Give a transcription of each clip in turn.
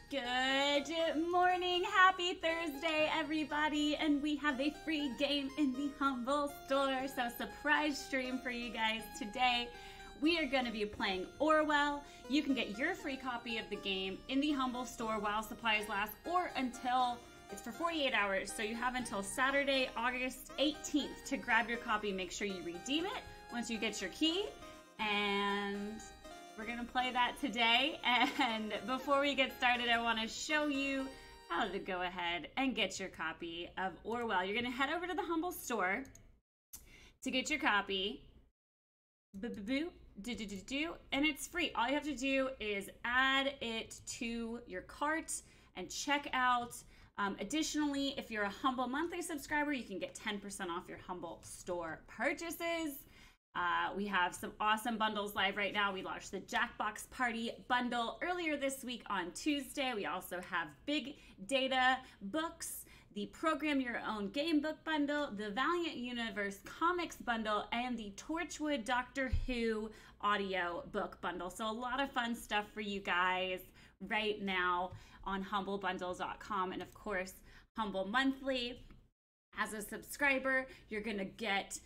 Good morning, happy Thursday, everybody, and we have a free game in the Humble Store, so surprise stream for you guys today. We are going to be playing Orwell. You can get your free copy of the game in the Humble Store while supplies last, or until it's for 48 hours, so you have until Saturday, August 18th to grab your copy. Make sure you redeem it once you get your key, and we're going to play that today. And before we get started, I want to show you how to go ahead and get your copy of Orwell. You're going to head over to the Humble Store to get your copy. And it's free. All you have to do is add it to your cart and check out. Additionally, if you're a Humble monthly subscriber, you can get 10% off your Humble Store purchases. We have some awesome bundles live right now. We launched the Jackbox Party bundle earlier this week on Tuesday. We also have Big Data books, the Program Your Own Game Book bundle, the Valiant Universe Comics bundle, and the Torchwood Doctor Who audio book bundle. So a lot of fun stuff for you guys right now on humblebundles.com, and of course, Humble Monthly. As a subscriber, you're gonna get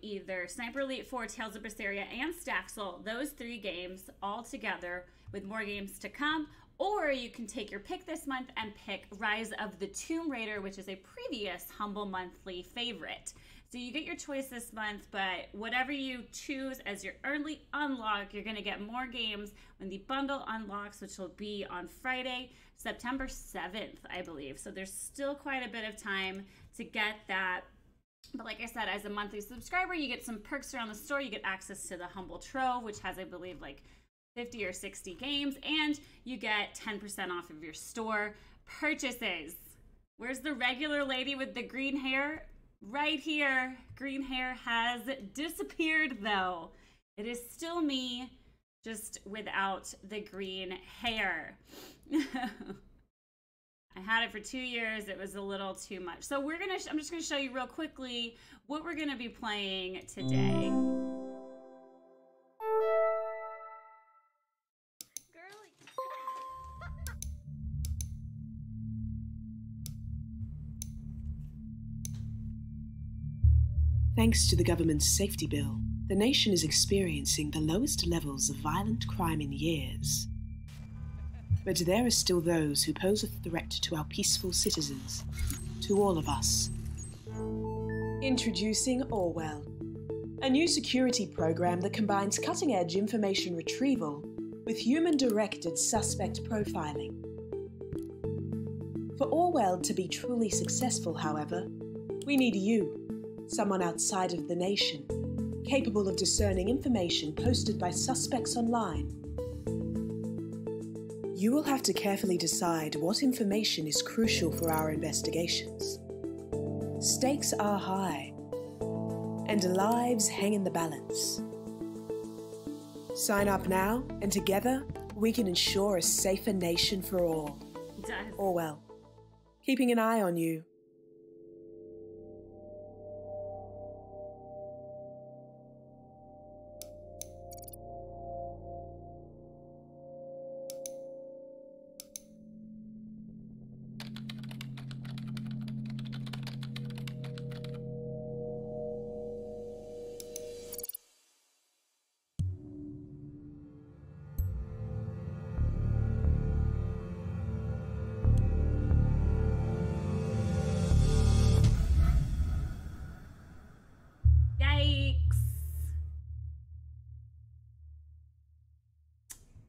either Sniper Elite 4, Tales of Berseria, and Staxel, those 3 games all together with more games to come. Or you can take your pick this month and pick Rise of the Tomb Raider, which is a previous Humble Monthly favorite. So you get your choice this month, but whatever you choose as your early unlock, you're going to get more games when the bundle unlocks, which will be on Friday, September 7th, I believe. So there's still quite a bit of time to get that. But like I said, as a monthly subscriber, you get some perks around the store. You get access to the Humble Trove, which has, I believe, like 50 or 60 games, and you get 10% off of your store purchases. Where's the regular lady with the green hair? Right here. Green hair has disappeared, though. It is still me, just without the green hair. I had it for 2 years. It was a little too much. So I'm just gonna show you real quickly what we're gonna be playing today. Thanks to the government's safety bill, the nation is experiencing the lowest levels of violent crime in years. But there are still those who pose a threat to our peaceful citizens, to all of us. Introducing Orwell, a new security program that combines cutting-edge information retrieval with human-directed suspect profiling. For Orwell to be truly successful, however, we need you. Someone outside of the nation, capable of discerning information posted by suspects online. You will have to carefully decide what information is crucial for our investigations. Stakes are high, and lives hang in the balance. Sign up now, and together we can ensure a safer nation for all. Orwell, keeping an eye on you.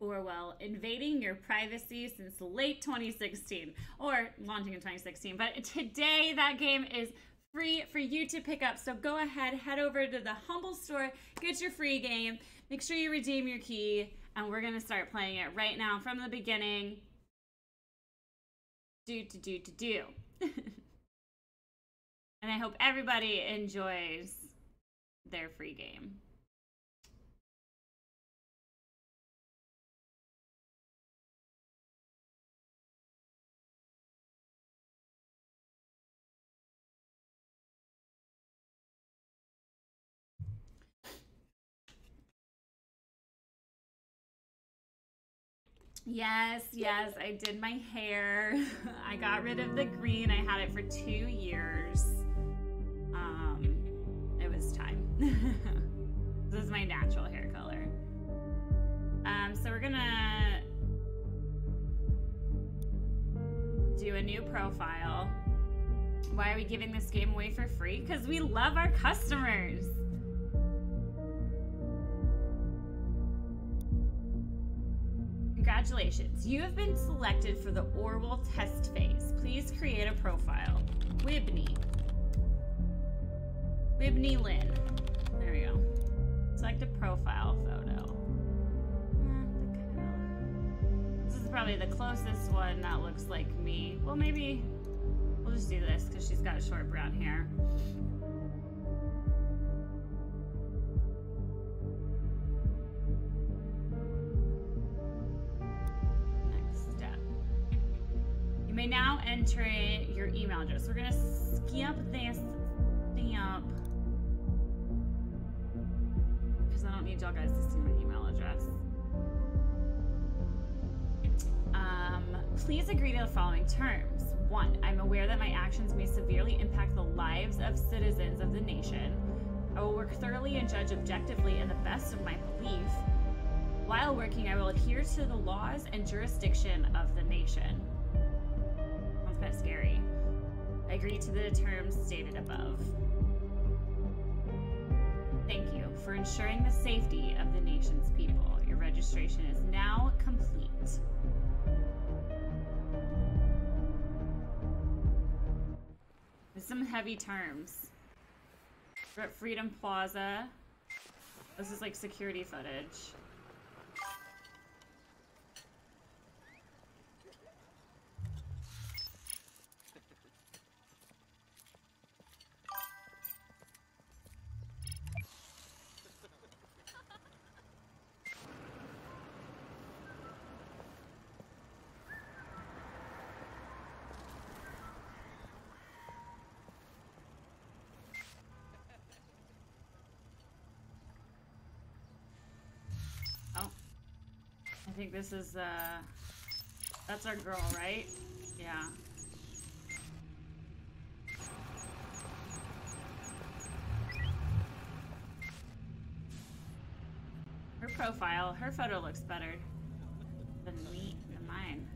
Orwell, invading your privacy since late 2016, or launching in 2016. But today that game is free for you to pick up. So go ahead, head over to the Humble Store, get your free game, make sure you redeem your key, and we're going to start playing it right now from the beginning. And I hope everybody enjoys their free game. Yes, yes, I did my hair. I got rid of the green. I had it for 2 years. It was time. This is my natural hair color. So we're gonna do a new profile. Why are we giving this game away for free? Because we love our customers. Congratulations, you have been selected for the Orwell test phase. Please create a profile. Whitney Lynn. There we go. Select a profile photo. This is probably the closest one that looks like me. Well, maybe we'll just do this because she's got short brown hair. You may now enter your email address. We're gonna skip this stamp because I don't need y'all guys to see my email address. Please agree to the following terms. 1, I'm aware that my actions may severely impact the lives of citizens of the nation. I will work thoroughly and judge objectively in the best of my belief. While working, I will adhere to the laws and jurisdiction of the nation. Kind of scary. I agree to the terms stated above. Thank you for ensuring the safety of the nation's people. Your registration is now complete. There's some heavy terms. We're at Freedom Plaza. This is like security footage. I think this is, that's our girl, right? Yeah. Her profile, her photo looks better than mine.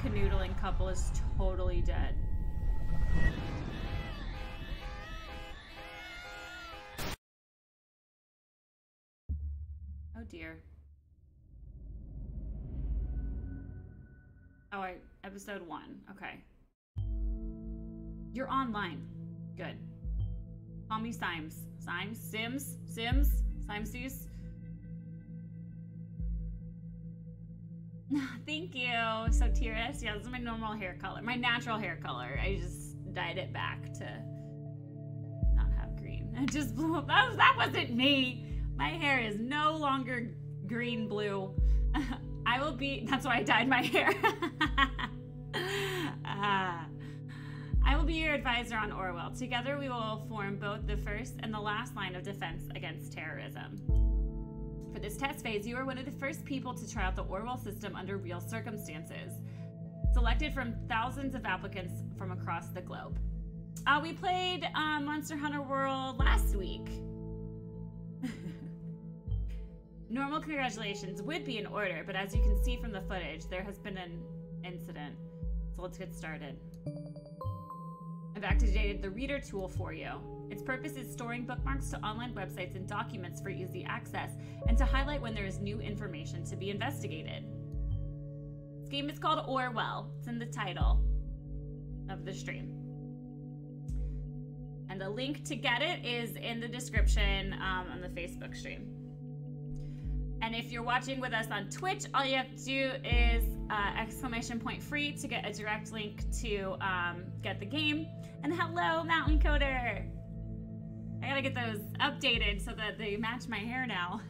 Canoodling couple is totally dead. Oh dear. Oh, episode 1. Okay. You're online. Good. Call me Sims. Sims? Thank you, Sotiris. Yeah, this is my normal hair color. My natural hair color. I just dyed it back to not have green. It just blew up. That wasn't me. My hair is no longer green blue. I will be, that's why I dyed my hair. I will be your advisor on Orwell. Together we will form both the first and the last line of defense against terrorism. For this test phase, you are one of the first people to try out the Orwell system under real circumstances. Selected from thousands of applicants from across the globe. We played Monster Hunter World last week. Normal congratulations would be in order, but as you can see from the footage, there has been an incident. So let's get started. I've activated the reader tool for you. Its purpose is storing bookmarks to online websites and documents for easy access, and to highlight when there is new information to be investigated. This game is called Orwell. It's in the title of the stream. And the link to get it is in the description on the Facebook stream. And if you're watching with us on Twitch, all you have to do is !free to get a direct link to get the game. And hello, Mountain Coder! I gotta get those updated so that they match my hair now.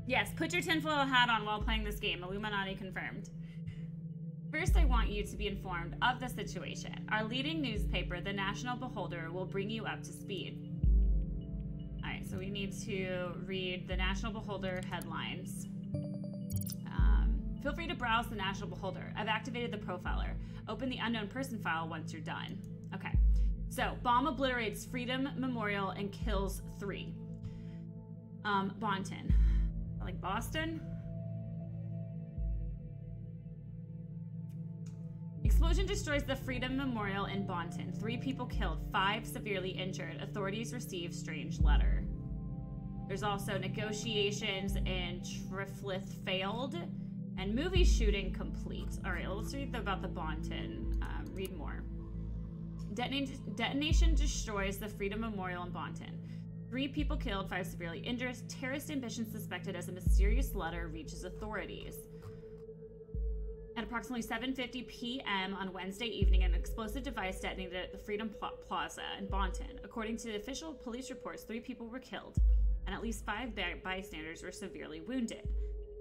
Yes, put your tinfoil hat on while playing this game. Illuminati confirmed. First, I want you to be informed of the situation. Our leading newspaper, the National Beholder, will bring you up to speed. All right, so we need to read the National Beholder headlines. Feel free to browse the National Beholder. I've activated the profiler. Open the unknown person file once you're done. Okay, so bomb obliterates Freedom Memorial and kills 3. Bonton. Like Boston? Explosion destroys the Freedom Memorial in Bonton. 3 people killed, 5 severely injured. Authorities receive strange letter. There's also negotiations in Triflith failed and movie shooting complete. All right, let's read about the Bonton. Read more. Detonation destroys the Freedom Memorial in Bonton. 3 people killed, 5 severely injured. Terrorist ambition suspected as a mysterious letter reaches authorities. At approximately 7:50 p.m. on Wednesday evening, an explosive device detonated at the Freedom Plaza in Bonton. According to official police reports, 3 people were killed, and at least 5 bystanders were severely wounded.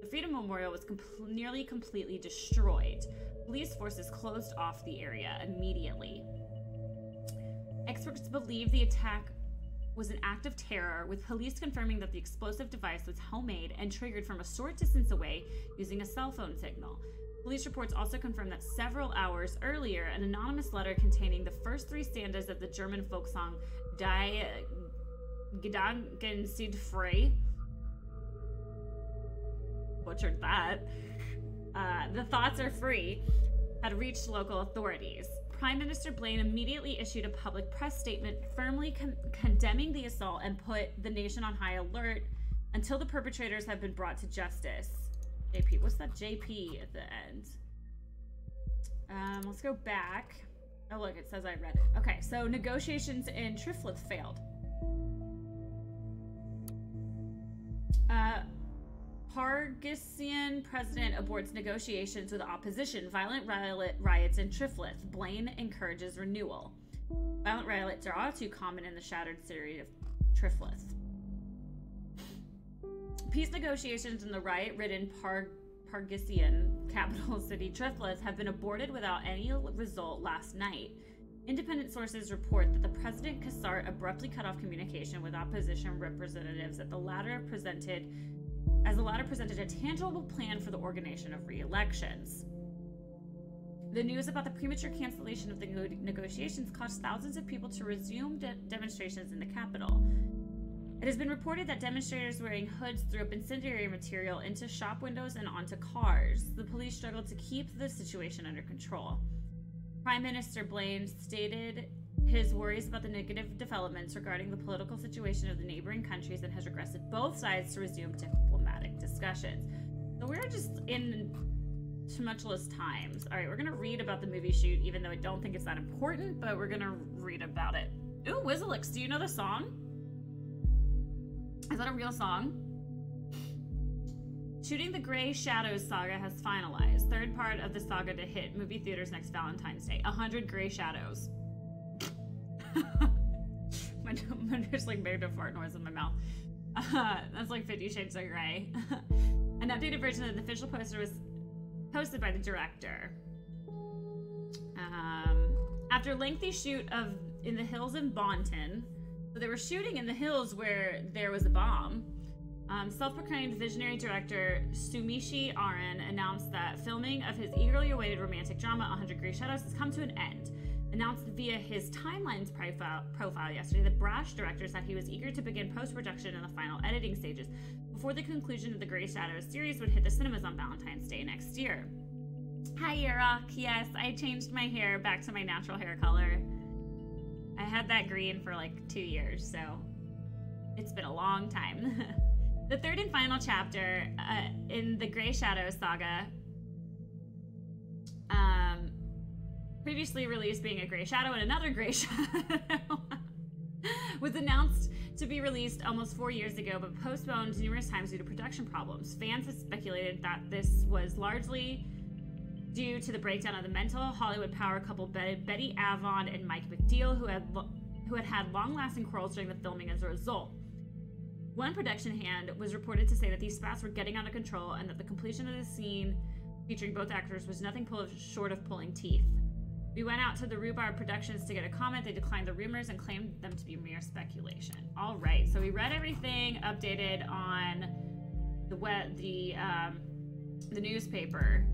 The Freedom Memorial was nearly completely destroyed. Police forces closed off the area immediately. Experts believe the attack was an act of terror, with police confirming that the explosive device was homemade and triggered from a short distance away using a cell phone signal. Police reports also confirm that several hours earlier, an anonymous letter containing the first 3 stanzas of the German folk song Die Gedanken sind frei, butchered that, the thoughts are free, had reached local authorities. Prime Minister Blaine immediately issued a public press statement firmly condemning the assault and put the nation on high alert until the perpetrators have been brought to justice. JP, what's that JP at the end? Let's go back. Oh, look, it says I read it. Okay, so negotiations in Triflith failed. Pargisian president aborts negotiations with opposition. Violent riots in Triflith. Blaine encourages renewal. Violent riots are all too common in the shattered city of Triflith. Peace negotiations in the riot-ridden Pargisian capital city Triflith have been aborted without any result last night. Independent sources report that the President Kassart abruptly cut off communication with opposition representatives as the latter presented a tangible plan for the organization of re-elections. The news about the premature cancellation of the negotiations caused thousands of people to resume demonstrations in the capital. It has been reported that demonstrators wearing hoods threw up incendiary material into shop windows and onto cars. The police struggled to keep the situation under control. Prime Minister Blaine stated his worries about the negative developments regarding the political situation of the neighboring countries and has requested both sides to resume diplomatic discussions. So we're just in tumultuous times. All right, we're gonna read about the movie shoot, even though I don't think it's that important, but we're gonna read about it. Ooh, Wizzlix, do you know the song? Is that a real song? Shooting the Grey Shadows saga has finalized. 3rd part of the saga to hit movie theaters next Valentine's Day. 100 Grey Shadows. I'm just like made a fart noise in my mouth. That's like 50 Shades of Grey. An updated version of the official poster was posted by the director. After a lengthy shoot in the hills in Bonton, so they were shooting in the hills where there was a bomb. Self-proclaimed visionary director Sumishi Aran announced that filming of his eagerly awaited romantic drama 100 Grey Shadows has come to an end. Announced via his Timelines profile yesterday, the brash director said he was eager to begin post-production in the final editing stages before the conclusion of the Grey Shadows series would hit the cinemas on Valentine's Day next year. Hi, Yurok. Yes, I changed my hair back to my natural hair color. I had that green for like 2 years, so it's been a long time. The 3rd and final chapter in the Grey Shadows saga, previously released being a Grey Shadow and another Grey Shadow, was announced to be released almost 4 years ago, but postponed numerous times due to production problems. Fans have speculated that this was largely due to the breakdown of the mental Hollywood power couple Betty Avon and Mike McNeil, who had long-lasting quarrels during the filming as a result. One production hand was reported to say that these spats were getting out of control and that the completion of the scene featuring both actors was nothing short of pulling teeth. We went out to the Rhubarb Productions to get a comment. They declined the rumors and claimed them to be mere speculation. All right, so we read everything updated on the newspaper,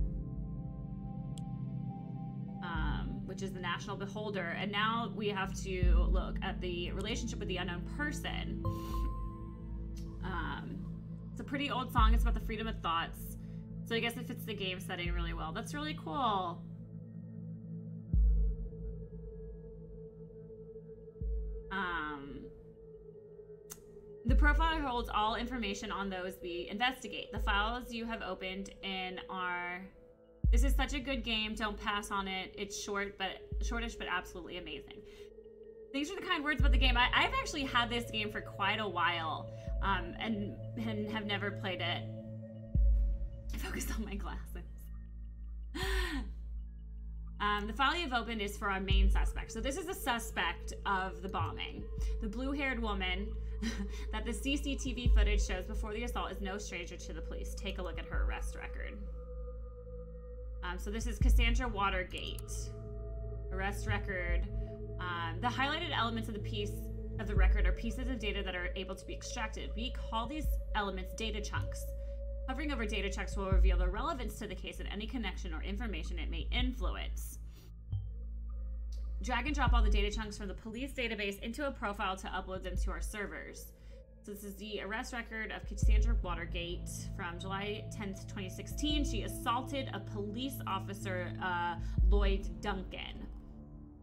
which is the National Beholder, and now we have to look at the relationship with the unknown person. It's a pretty old song. It's about the freedom of thoughts, so I guess it fits the game setting really well. That's really cool. The profile holds all information on those we investigate. The files you have opened in are... This is such a good game. Don't pass on it. It's shortish, but absolutely amazing. Thanks for the kind words about the game. I've actually had this game for quite a while, and have never played it. I focused on my glasses. The file you've opened is for our main suspect. So this is a suspect of the bombing. The blue-haired woman that the CCTV footage shows before the assault is no stranger to the police. Take a look at her arrest record. So this is Cassandra Watergate. Arrest record. The highlighted elements of the record are pieces of data that are able to be extracted. We call these elements data chunks. Hovering over data chunks will reveal the relevance to the case and any connection or information it may influence. Drag and drop all the data chunks from the police database into a profile to upload them to our servers. So this is the arrest record of Cassandra Watergate from July 10th, 2016. She assaulted a police officer, Lloyd Duncan.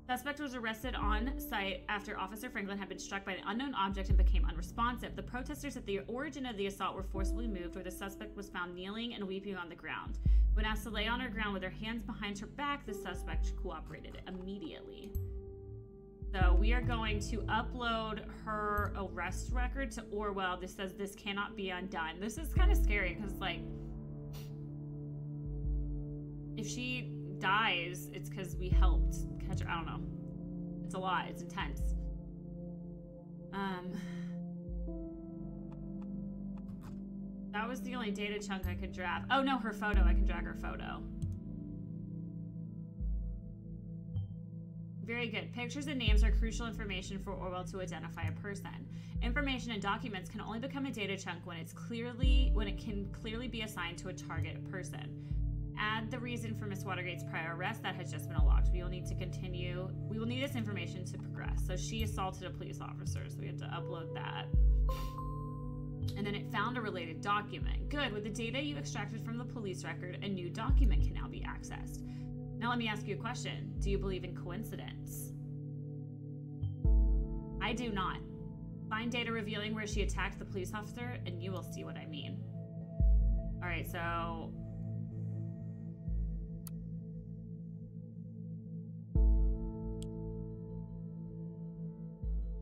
Suspect was arrested on site after Officer Franklin had been struck by an unknown object and became unresponsive. The protesters at the origin of the assault were forcibly moved, where the suspect was found kneeling and weeping on the ground. When asked to lay on her ground with her hands behind her back, the suspect cooperated immediately. So we are going to upload her arrest record to Orwell. This says this cannot be undone. This is kind of scary because, like, if she dies, it's because we helped catch her. I don't know. It's a lot. It's intense. That was the only data chunk I could drag. Oh no, her photo. I can drag her photo. Very good. Pictures and names are crucial information for Orwell to identify a person. Information and documents can only become a data chunk when it can clearly be assigned to a target person. Add the reason for Miss Watergate's prior arrest that has just been unlocked. We will need this information to progress. So she assaulted a police officer, so we have to upload that. And then it found a related document. Good. With the data you extracted from the police record, a new document can now be accessed. Now let me ask you a question. Do you believe in coincidence? I do not. Find data revealing where she attacked the police officer, and you will see what I mean. All right, so...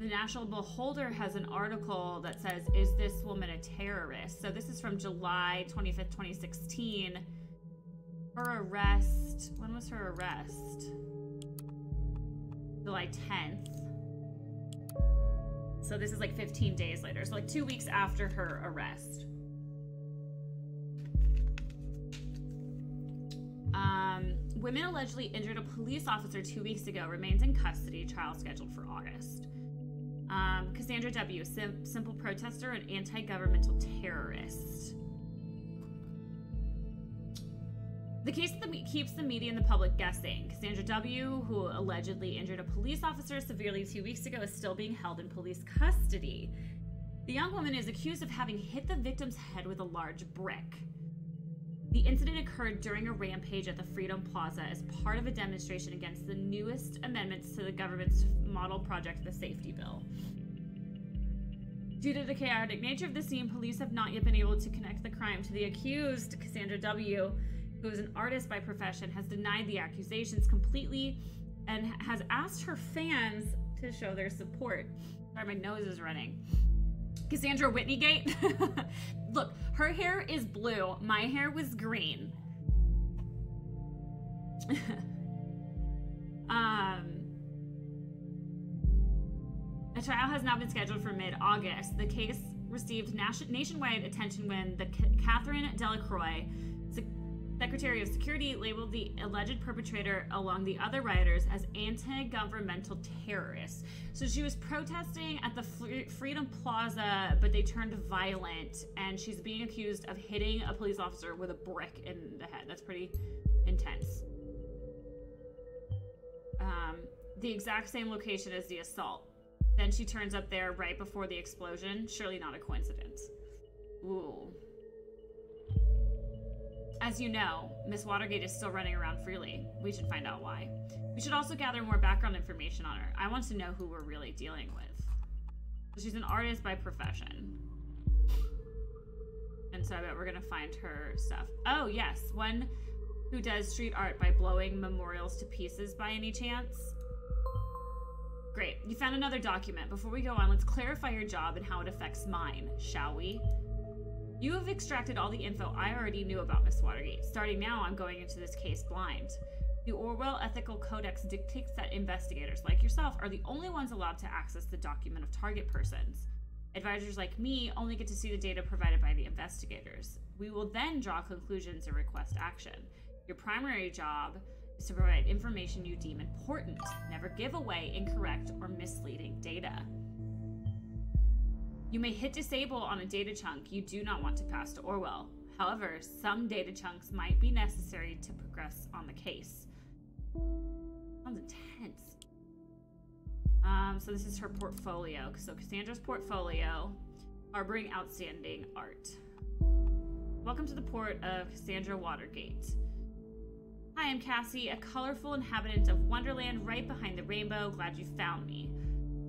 The National Beholder has an article that says, is this woman a terrorist? So this is from July 25th, 2016. Her arrest, when was her arrest? July 10th. So this is like 15 days later. So like 2 weeks after her arrest. Women allegedly injured a police officer 2 weeks ago remains in custody, trial scheduled for August. Cassandra W., simple protester and anti-governmental terrorist. The case that keeps the media and the public guessing. Cassandra W., who allegedly injured a police officer severely 2 weeks ago, is still being held in police custody. The young woman is accused of having hit the victim's head with a large brick. The incident occurred during a rampage at the Freedom Plaza as part of a demonstration against the newest amendments to the government's model project, the Safety Bill. Due to the chaotic nature of the scene, police have not yet been able to connect the crime to the accused. Cassandra W., who is an artist by profession, has denied the accusations completely and has asked her fans to show their support. Sorry, my nose is running. Cassandra Whitneygate. Look, her hair is blue. My hair was green. A trial has now been scheduled for mid-August. The case received nationwide attention when the Catherine Delacroix Secretary of Security labeled the alleged perpetrator along the other rioters as anti-governmental terrorists. So she was protesting at the Freedom Plaza, but they turned violent, and she's being accused of hitting a police officer with a brick in the head. That's pretty intense. The exact same location as the assault. Then she turns up there right before the explosion. Surely not a coincidence. Ooh. As you know, Miss Watergate is still running around freely. We should find out why. We should also gather more background information on her. I want to know who we're really dealing with. So she's an artist by profession. And so I bet we're gonna find her stuff. Oh yes, one who does street art by blowing memorials to pieces by any chance? Great, you found another document. Before we go on, let's clarify your job and how it affects mine, shall we? You have extracted all the info I already knew about Miss Watergate. Starting now, I'm going into this case blind. The Orwell Ethical Codex dictates that investigators, like yourself, are the only ones allowed to access the document of target persons. Advisors like me only get to see the data provided by the investigators. We will then draw conclusions and request action. Your primary job is to provide information you deem important. Never give away incorrect or misleading data. You may hit disable on a data chunk you do not want to pass to Orwell. However, some data chunks might be necessary to progress on the case. Sounds intense. So this is her portfolio. So Cassandra's portfolio, harboring outstanding art. Welcome to the port of Cassandra Watergate. Hi, I'm Cassie, a colorful inhabitant of Wonderland right behind the rainbow. Glad you found me.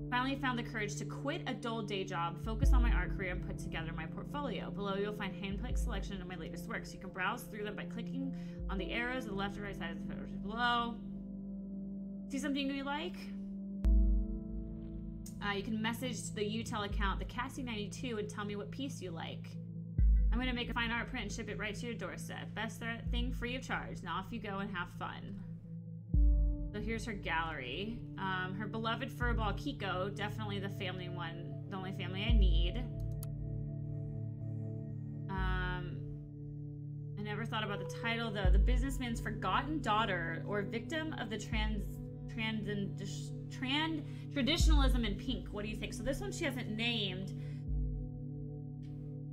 Finally found the courage to quit a dull day job, focus on my art career, and put together my portfolio. Below, you'll find hand-picked selection of my latest works. You can browse through them by clicking on the arrows on the left and right sides of the photos below. See something you like? You can message the UTEL account, the Cassie92, and tell me what piece you like. I'm going to make a fine art print and ship it right to your doorstep. Best thing free of charge. Now off you go and have fun. So here's her gallery. Her beloved furball Kiko, definitely the family one, the only family I need. I never thought about the title though. The Businessman's Forgotten Daughter, or Victim of the Traditionalism in Pink. What do you think? So this one she hasn't named.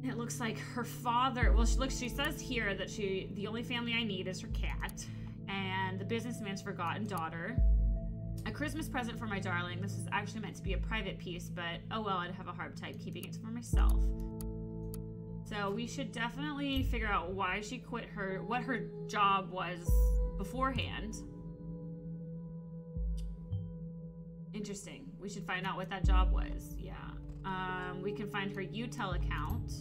It looks like her father, well, she says here that the only family I need is her cat. And The Businessman's Forgotten Daughter. A Christmas present for my darling. This is actually meant to be a private piece, but oh well, I'd have a hard time keeping it for myself. So we should definitely figure out why she quit what her job was beforehand. Interesting. We should find out what that job was. Yeah. We can find her UTEL account.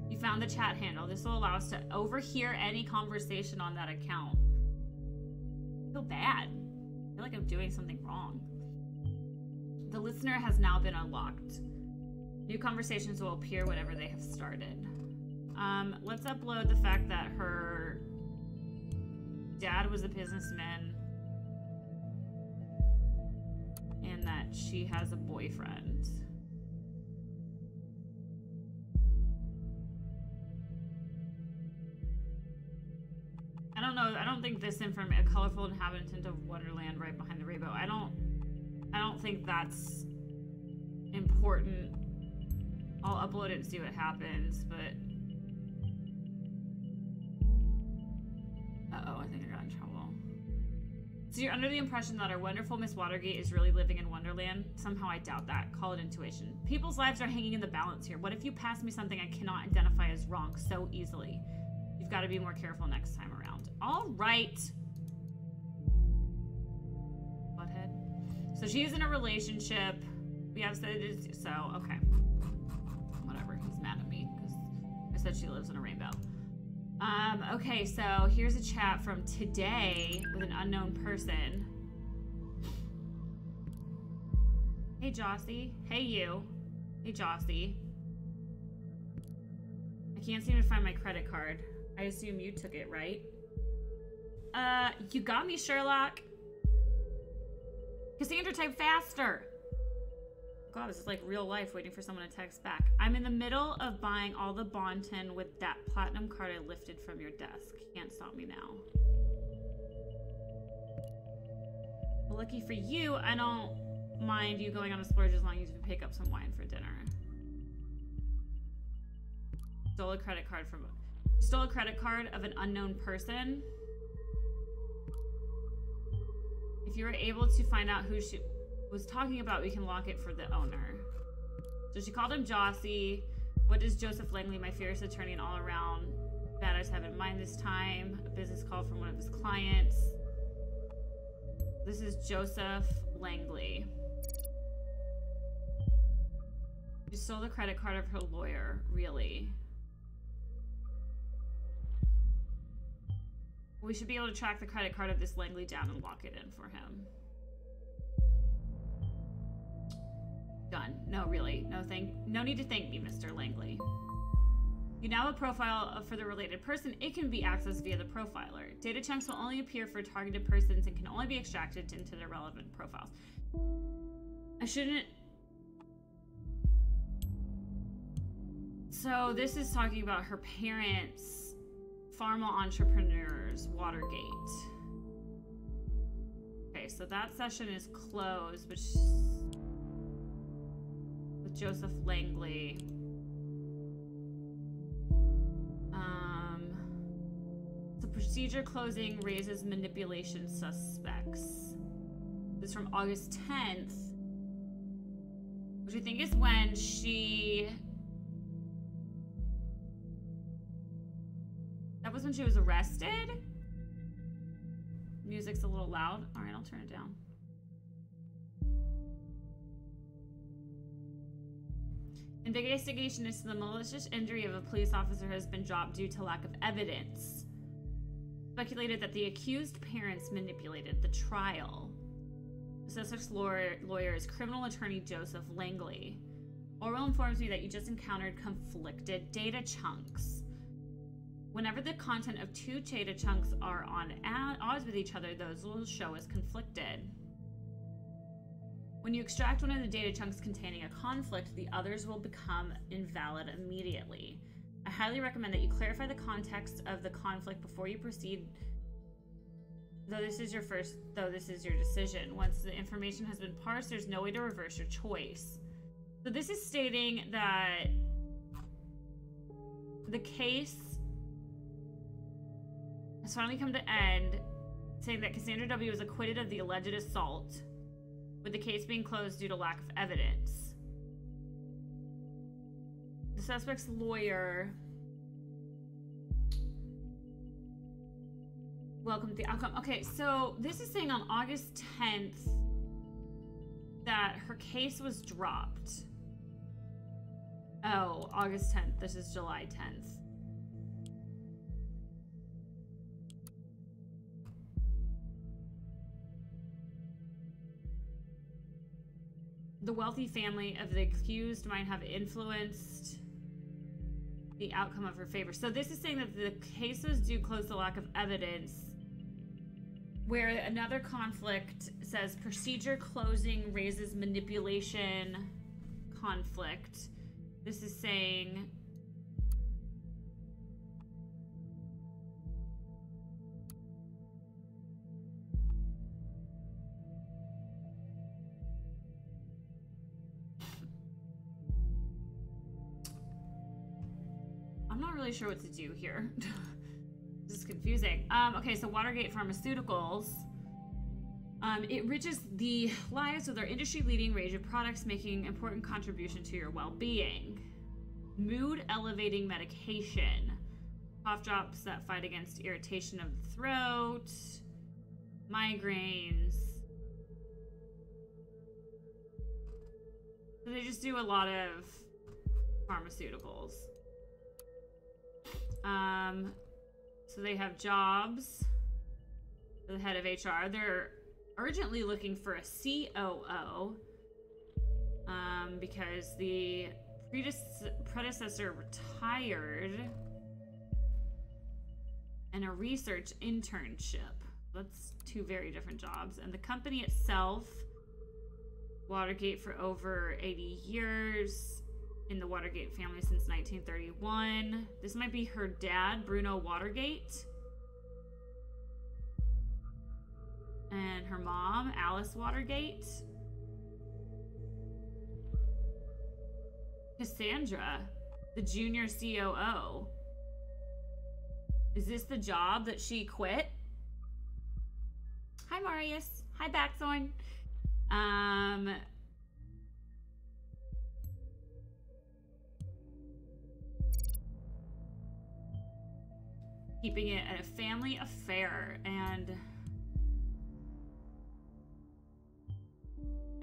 You found the chat handle. This will allow us to overhear any conversation on that account. I feel bad. I feel like I'm doing something wrong. The listener has now been unlocked. New conversations will appear whenever they have started. Let's upload the fact that her dad was a businessman and that she has a boyfriend. I don't know. I don't think this information, a colorful inhabitant of Wonderland right behind the rainbow. I don't think that's important. I'll upload it and see what happens, but uh-oh, I think I got in trouble. So you're under the impression that our wonderful Miss Watergate is really living in Wonderland? Somehow I doubt that. Call it intuition. People's lives are hanging in the balance here. What if you pass me something I cannot identify as wrong so easily? You've got to be more careful next time around. All right. Butthead. So she's in a relationship. We have said it is, so, okay. Whatever, he's mad at me because I said she lives in a rainbow. Okay, so here's a chat from today with an unknown person. Hey, Jossie. Hey, you. Hey, Jossie. I can't seem to find my credit card. I assume you took it, right? You got me, Sherlock. Cassandra, type faster. God, this is like real life waiting for someone to text back. I'm in the middle of buying all the Bonton with that platinum card I lifted from your desk. Can't stop me now. Well, lucky for you, I don't mind you going on a splurge as long as you pick up some wine for dinner. Stole a credit card of an unknown person. If you were able to find out who she was talking about, we can lock it for the owner. So she called him Jossie. What does Joseph Langley, my fierce attorney and all around badass, have in mind this time? A business call from one of his clients. This is Joseph Langley. She stole the credit card of her lawyer, really. We should be able to track the credit card of this Langley down and lock it in for him. Done. No, really. No need to thank me, Mr. Langley. You now have a profile for the related person. It can be accessed via the profiler. Data chunks will only appear for targeted persons and can only be extracted into their relevant profiles. I shouldn't... So this is talking about her parents... Pharma entrepreneurs, Watergate. Okay, so that session is closed, which with Joseph Langley. The procedure closing raises manipulation suspects. This is from August 10th, which I think is when she... That was when she was arrested? Music's a little loud. All right, I'll turn it down. Investigation into the malicious injury of a police officer has been dropped due to lack of evidence. Speculated that the accused parents manipulated the trial. The suspect's lawyer is criminal attorney Joseph Langley. Orwell informs me that you just encountered conflicted data chunks. Whenever the content of two data chunks are on odds with each other, those will show as conflicted. When you extract one of the data chunks containing a conflict, the others will become invalid immediately. I highly recommend that you clarify the context of the conflict before you proceed, though this is your decision. Once the information has been parsed, there's no way to reverse your choice. So this is stating that the case has finally come to end, saying that Cassandra W. was acquitted of the alleged assault, with the case being closed due to lack of evidence. The suspect's lawyer welcomed the outcome. Okay, so this is saying on August 10th that her case was dropped. Oh, August 10th. This is July 10th. The wealthy family of the accused might have influenced the outcome of her favor. So this is saying that the case was due close to lack of evidence, where another conflict says procedure closing raises manipulation conflict. This is saying I'm not really sure what to do here. This is confusing. Okay, so Watergate Pharmaceuticals. It enriches the lives with our industry-leading range of products, making important contribution to your well-being. Mood-elevating medication. Cough drops that fight against irritation of the throat. Migraines. So they just do a lot of pharmaceuticals. So they have jobs for the head of HR. They're urgently looking for a COO because the predecessor retired, and a research internship. That's two very different jobs. And the company itself Watergate for over 80 years. In the Watergate family since 1931. This might be her dad, Bruno Watergate. And her mom, Alice Watergate. Cassandra, the junior COO. Is this the job that she quit? Hi, Marius. Hi, Backthorn. Keeping it a family affair, and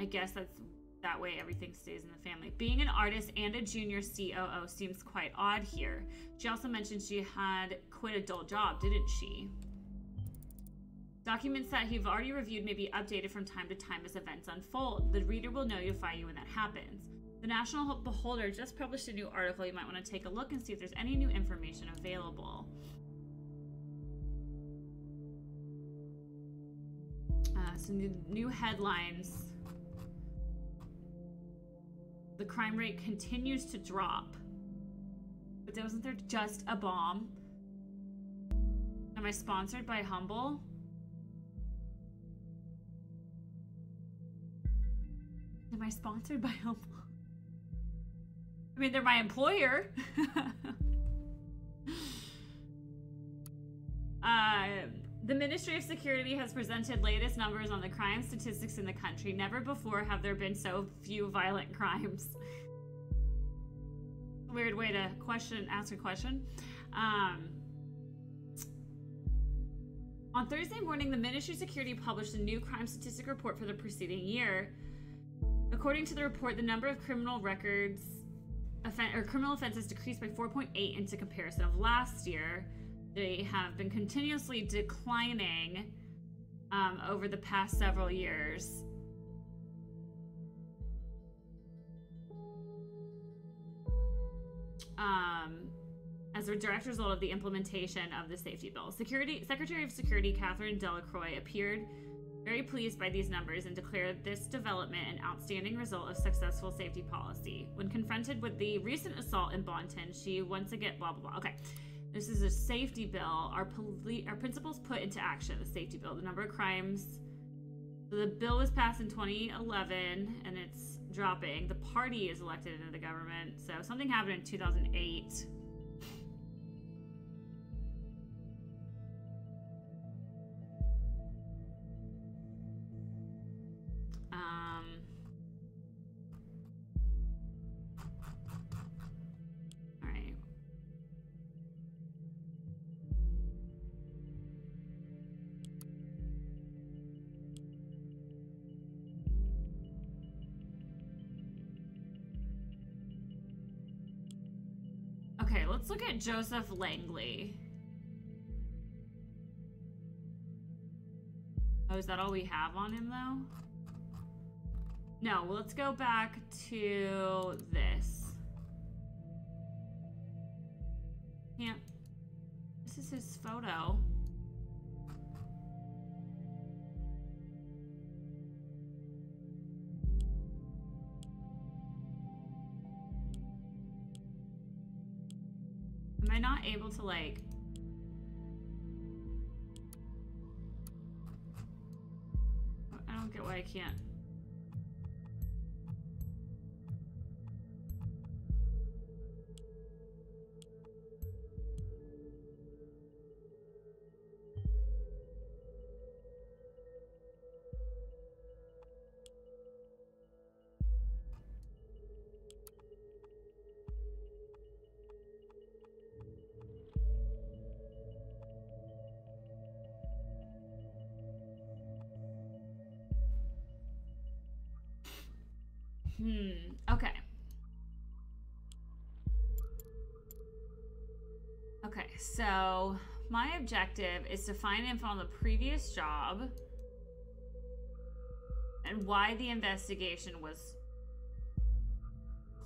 I guess that's that way everything stays in the family. Being an artist and a junior COO seems quite odd here. She also mentioned she had quit a dull job, didn't she? Documents that you've already reviewed may be updated from time to time as events unfold. The reader will notify you when that happens. The National Beholder just published a new article. You might want to take a look and see if there's any new information available. Some new headlines. The crime rate continues to drop. But wasn't there just a bomb? Am I sponsored by Humble? Am I sponsored by Humble? I mean, they're my employer. The Ministry of Security has presented latest numbers on the crime statistics in the country. Never before have there been so few violent crimes. Weird way to ask a question. On Thursday morning, the Ministry of Security published a new crime statistic report for the preceding year. According to the report, the number of criminal offenses decreased by 4.8 into comparison of last year. They have been continuously declining over the past several years. As a direct result of the implementation of the safety bill. Secretary of Security Catherine Delacroix appeared very pleased by these numbers and declared this development an outstanding result of successful safety policy. When confronted with the recent assault in Bonton, she once again, blah, blah, blah. Okay. This is a safety bill. Our principles put into action. The safety bill. The number of crimes. So the bill was passed in 2011, and it's dropping. The party is elected into the government. So something happened in 2008. Okay, let's look at Joseph Langley. Oh, is that all we have on him, though? No, well, let's go back to this. Can't. This is his photo. Am I not able to, like... I don't get why I can't. Okay. Okay, so my objective is to find info on the previous job and why the investigation was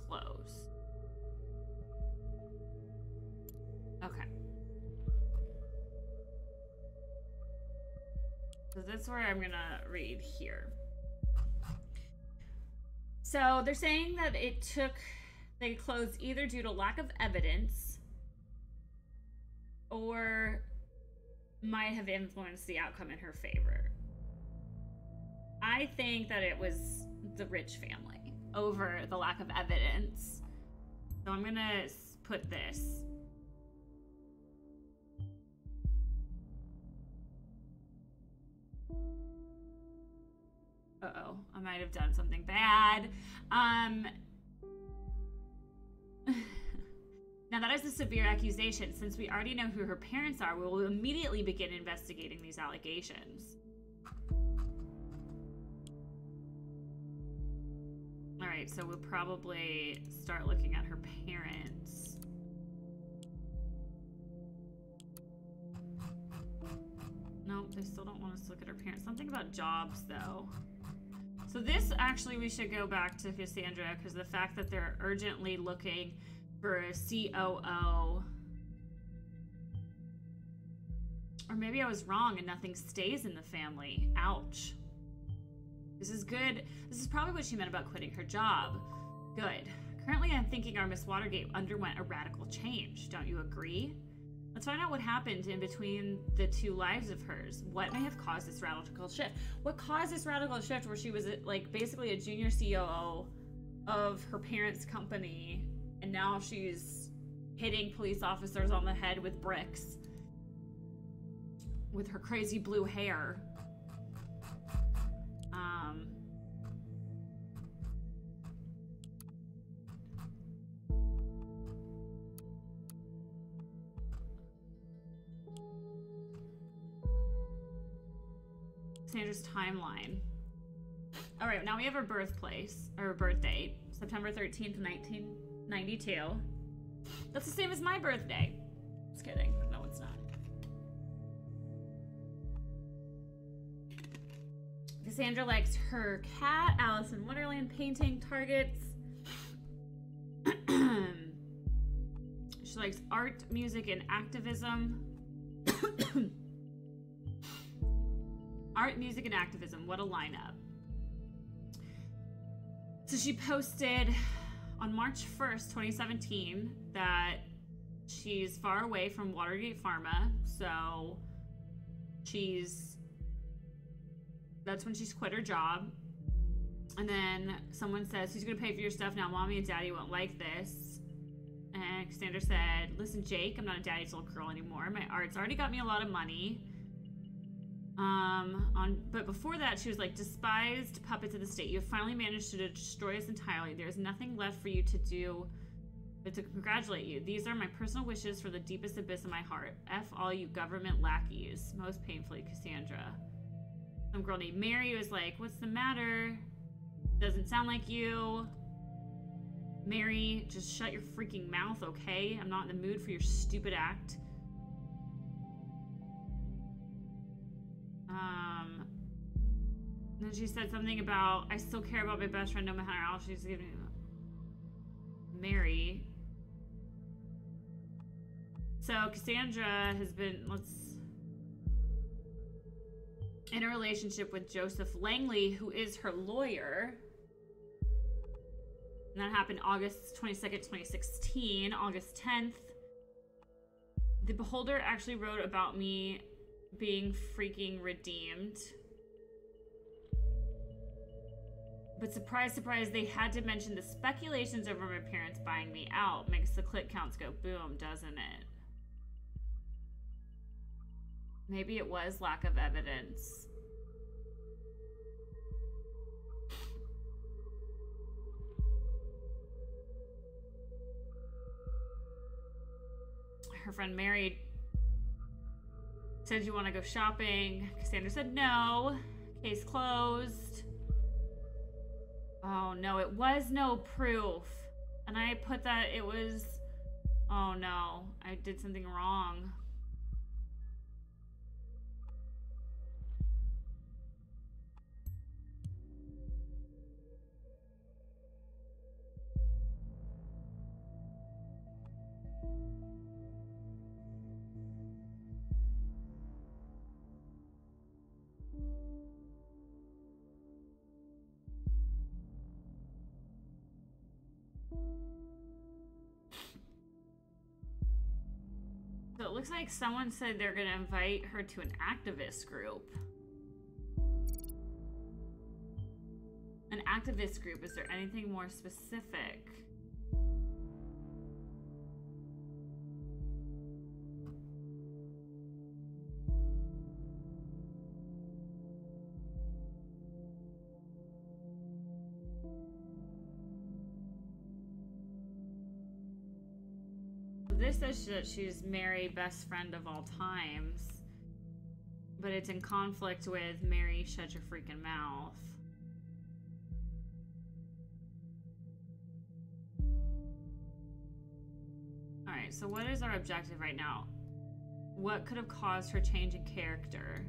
closed. Okay. So that's where I'm gonna read here. So they're saying that they closed either due to lack of evidence or might have influenced the outcome in her favor. I think that it was the rich family over the lack of evidence. So I'm gonna put this. Uh-oh, I might have done something bad. Now that is a severe accusation. Since we already know who her parents are, we will immediately begin investigating these allegations. All right, so we'll probably start looking at her parents. Nope, they still don't want us to look at her parents. Something about jobs, though. So this, actually, we should go back to Cassandra, because the fact that they're urgently looking for a COO. Or maybe I was wrong and nothing stays in the family. Ouch. This is good. This is probably what she meant about quitting her job. Good. Currently, I'm thinking our Miss Watergate underwent a radical change. Don't you agree? Let's find out what happened in between the two lives of hers. What may have caused this radical shift? What caused this radical shift where she was like basically a junior COO of her parents' company, and now she's hitting police officers on the head with bricks with her crazy blue hair. Sandra's timeline. All right, now we have her birthplace, or birth date, September 13th, 1992. That's the same as my birthday. Just kidding. No, it's not. Cassandra likes her cat, Alice in Wonderland painting targets. She likes art, music, and activism. Art, music, and activism. What a lineup. So she posted on March 1st, 2017, that she's far away from Watergate Pharma. So that's when she's quit her job. And then someone says, who's going to pay for your stuff now? Mommy and Daddy won't like this. And Cassandra said, listen, Jake, I'm not a daddy's little girl anymore. My art's already got me a lot of money. But before that, she was like, despised puppets of the state. You have finally managed to destroy us entirely. There's nothing left for you to do but to congratulate you. These are my personal wishes for the deepest abyss of my heart. F all you government lackeys. Most painfully, Cassandra. Some girl named Mary was like, what's the matter? Doesn't sound like you. Mary, just shut your freaking mouth, okay? I'm not in the mood for your stupid act. And then she said something about, I still care about my best friend no matter how she's giving Mary. So Cassandra has been, in a relationship with Joseph Langley, who is her lawyer. And that happened August 22nd, 2016. August 10th. The Beholder actually wrote about me being freaking redeemed. But surprise, surprise, they had to mention the speculations over my parents buying me out. Makes the click counts go boom, doesn't it? Maybe it was lack of evidence. Her friend Mary said, you want to go shopping? Cassandra said no. Case closed. Oh no, it was no proof. And I put that it was, oh no, I did something wrong. it looks like someone said they're gonna invite her to an activist group. An activist group, is there anything more specific? This says that she's Mary, best friend of all times, but it's in conflict with Mary, shut your freaking mouth. Alright, so what is our objective right now? What could have caused her change in character?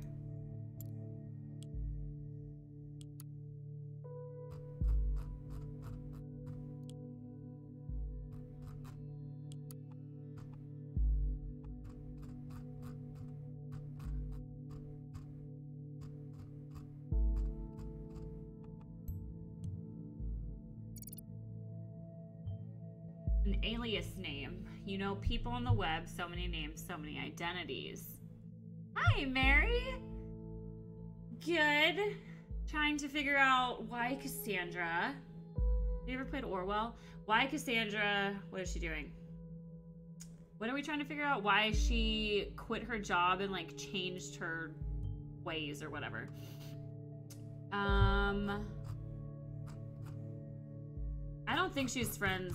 An alias name. You know, people on the web, so many names, so many identities. Hi, Mary. Good. Trying to figure out why Cassandra. Have you ever played Orwell? Why Cassandra? What is she doing? What are we trying to figure out? Why she quit her job and like changed her ways or whatever. I don't think she's friends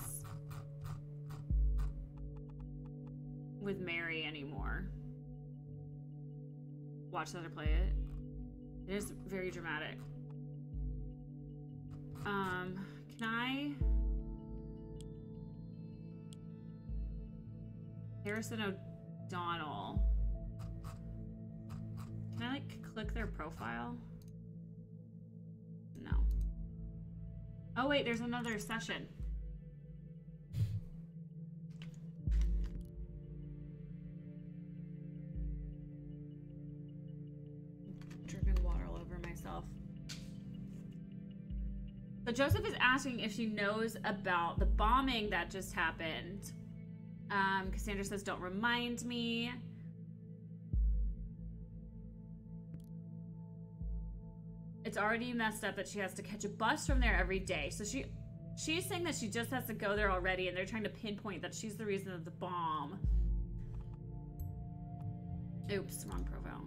with Mary anymore. Watch her play it. It is very dramatic. Can I? Harrison O'Donnell. Can I like click their profile? No. Oh wait, there's another session. Dripping water all over myself. So Joseph is asking if she knows about the bombing that just happened. Cassandra says, don't remind me. It's already messed up that she has to catch a bus from there every day. So she's saying that she just has to go there already, and they're trying to pinpoint that she's the reason of the bomb. Oops, wrong profile.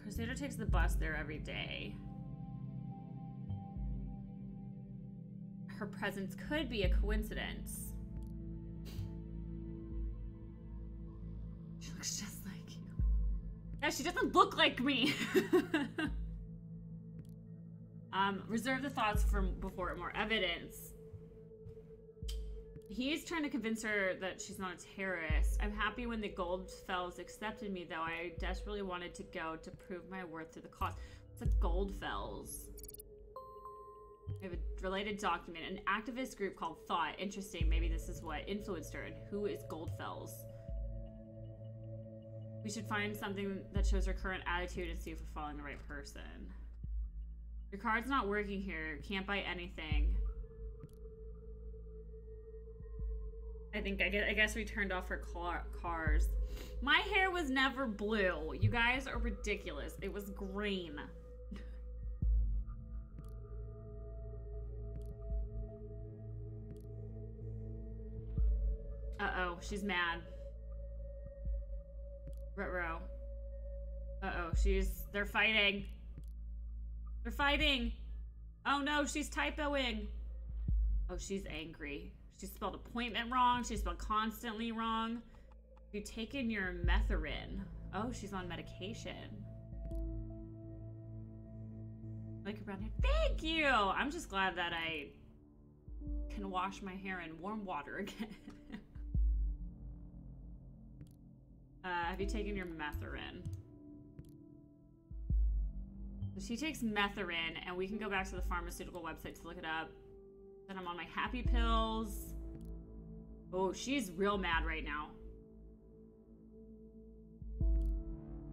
Cassandra takes the bus there every day. Her presence could be a coincidence. She looks just like you. Yeah, she doesn't look like me. Reserve the thoughts for before more evidence. He's trying to convince her that she's not a terrorist. I'm happy when the Goldfells accepted me, though. I desperately wanted to go to prove my worth through the cause. What's a Goldfells? I have a related document. An activist group called Thought. Interesting. Maybe this is what influenced her. And who is Goldfells? We should find something that shows her current attitude and see if we're following the right person. Your card's not working here. Can't buy anything. I guess we turned off her cars. My hair was never blue. You guys are ridiculous. It was green. Uh-oh, she's mad. Ruh-roh. Uh-oh, they're fighting. They're fighting. Oh no, she's typoing. Oh, she's angry. She spelled appointment wrong. She spelled constantly wrong. Have you taken your Methorin? Oh, she's on medication. Like around here. Thank you! I'm just glad that I can wash my hair in warm water again. Have you taken your Methorin? So she takes Methorin, and we can go back to the pharmaceutical website to look it up. Then I'm on my happy pills. Oh, she's real mad right now.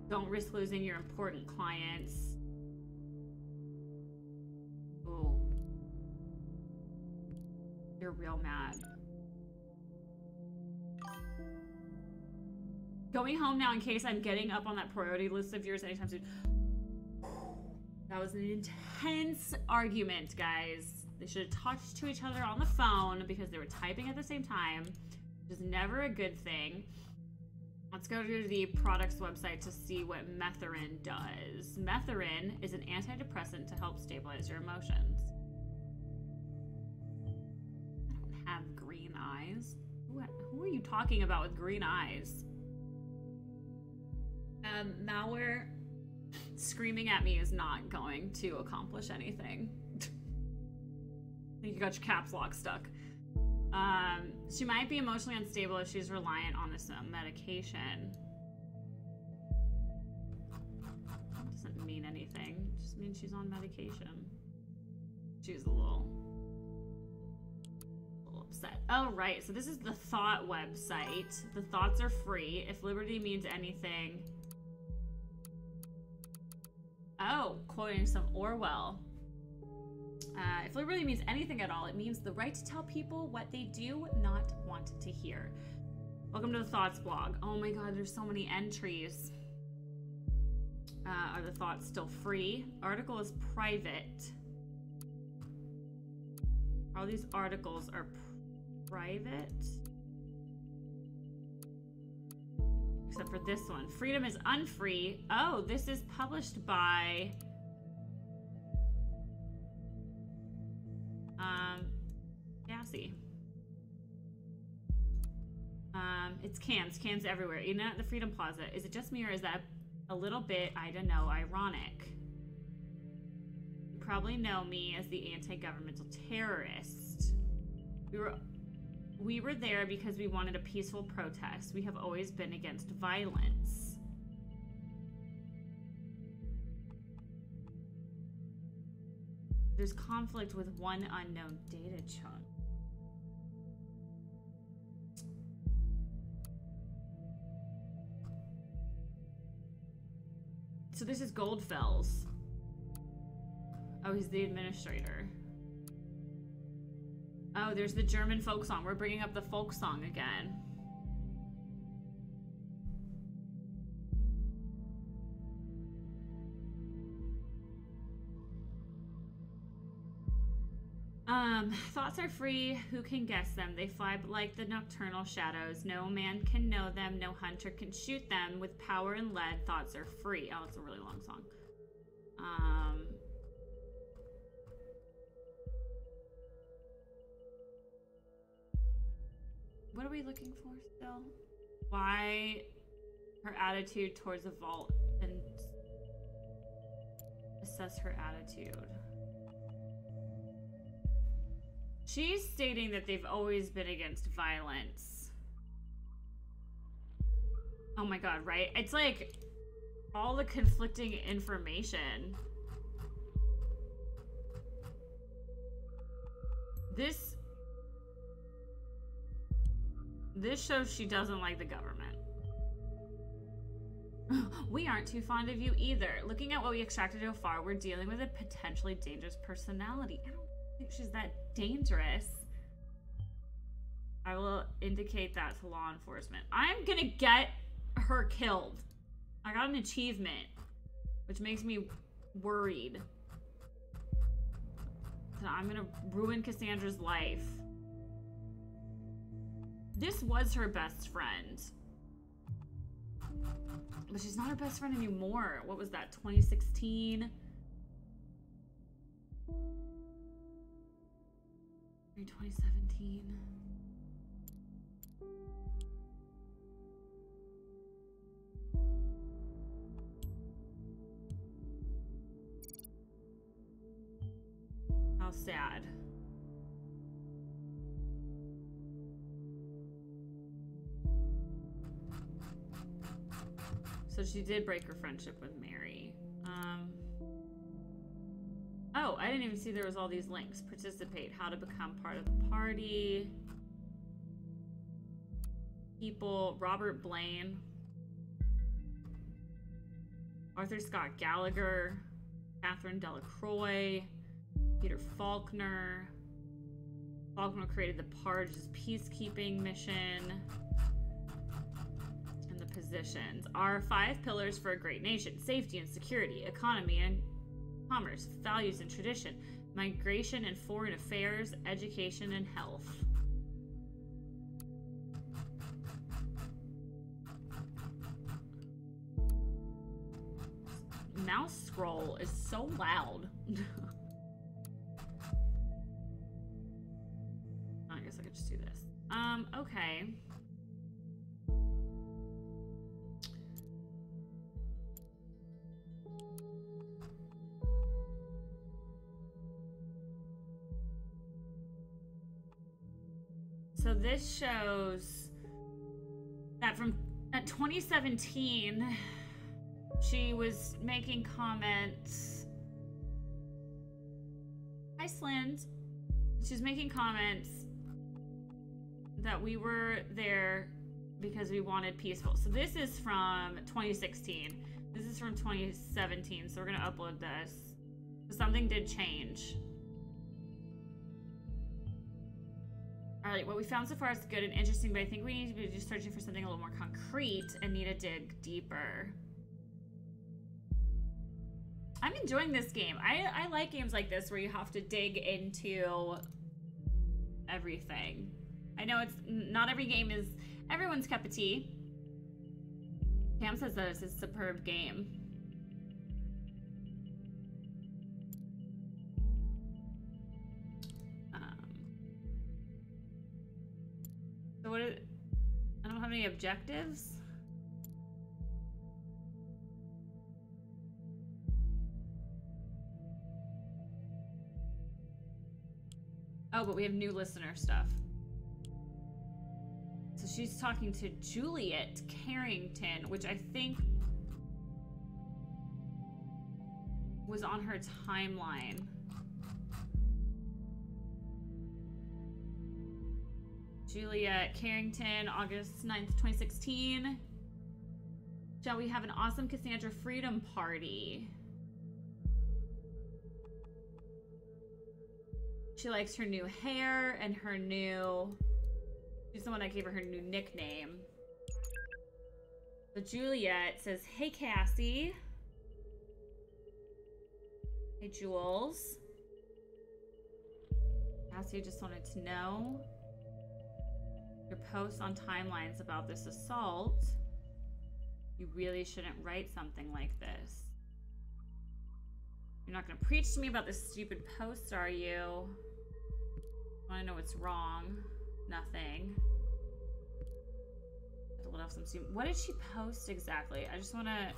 Don't risk losing your important clients. Oh. You're real mad. Going home now in case I'm getting up on that priority list of yours anytime soon. That was an intense argument, guys. They should have talked to each other on the phone because they were typing at the same time, which is never a good thing. Let's go to the product's website to see what Methorin does. Methorin is an antidepressant to help stabilize your emotions. I don't have green eyes. Who are you talking about with green eyes? Malware screaming at me is not going to accomplish anything. I think you got your caps lock stuck. She might be emotionally unstable if she's reliant on this medication. That doesn't mean anything. It just means she's on medication. She's a little upset. Oh, right. So this is the Thought website. The thoughts are free. If liberty means anything. Oh, quoting some Orwell. If liberty means anything at all, it means the right to tell people what they do not want to hear. Welcome to the Thoughts blog. Oh my god, there's so many entries. Are the thoughts still free? Article is private. All these articles are private. Except for this one. Freedom is unfree. Oh, this is published by... Gassy. It's cams everywhere. Even at the Freedom Plaza. Is it just me or is that a little bit, I don't know, ironic? You probably know me as the anti-governmental terrorist. We were there because we wanted a peaceful protest. We have always been against violence. There's conflict with one unknown data chunk. So this is Goldfels. Oh, he's the administrator. Oh, there's the German folk song. We're bringing up the folk song again. Thoughts are free. Who can guess them? They fly like the nocturnal shadows. No man can know them. No hunter can shoot them. With power and lead, thoughts are free. Oh, it's a really long song. What are we looking for still? Why her attitude towards a vault and assess her attitude. She's stating that they've always been against violence. Oh my god, right? It's like all the conflicting information. This shows she doesn't like the government. We aren't too fond of you either. Looking at what we extracted so far, we're dealing with a potentially dangerous personality. I don't think she's that dangerous. I will indicate that to law enforcement. I'm gonna get her killed. I got an achievement, which makes me worried that I'm gonna ruin Cassandra's life. This was her best friend. But she's not her best friend anymore. What was that, 2016? 2017. How sad. So she did break her friendship with Mary. Oh, I didn't even see there was all these links. Participate, how to become part of the party. People, Robert Blaine. Arthur Scott Gallagher. Catherine Delacroix. Peter Faulkner. Faulkner created the Parge's peacekeeping mission. And the positions are 5 pillars for a great nation: safety and security, economy and commerce, values and tradition, migration and foreign affairs, education and health. Mouse scroll is so loud. I guess I could just do this. Okay. So this shows that from 2017, she was making comments. Iceland. She's making comments that we were there because we wanted peaceful. So this is from 2016. This is from 2017. So we're gonna upload this. Something did change. All right, what we found so far is good and interesting, but I think we need to be just searching for something a little more concrete and need to dig deeper. I'm enjoying this game. I like games like this where you have to dig into everything. I know it's not every game is everyone's cup of tea. Cam says that it's a superb game. So what is, I don't have any objectives. Oh, but we have new listener stuff. So she's talking to Juliet Carrington, which I think was on her timeline. Juliet Carrington, August 9th, 2016. Shall we have an awesome Cassandra Freedom Party? She likes her new hair and her new... She's the one that gave her her new nickname. So Juliet says, hey Cassie. Hey Jules. Cassie just wanted to know your posts on timelines about this assault. You really shouldn't write something like this. You're not gonna preach to me about this stupid post, are you? I wanna know what's wrong. Nothing. Let off some steam. What did she post exactly? I just wanna...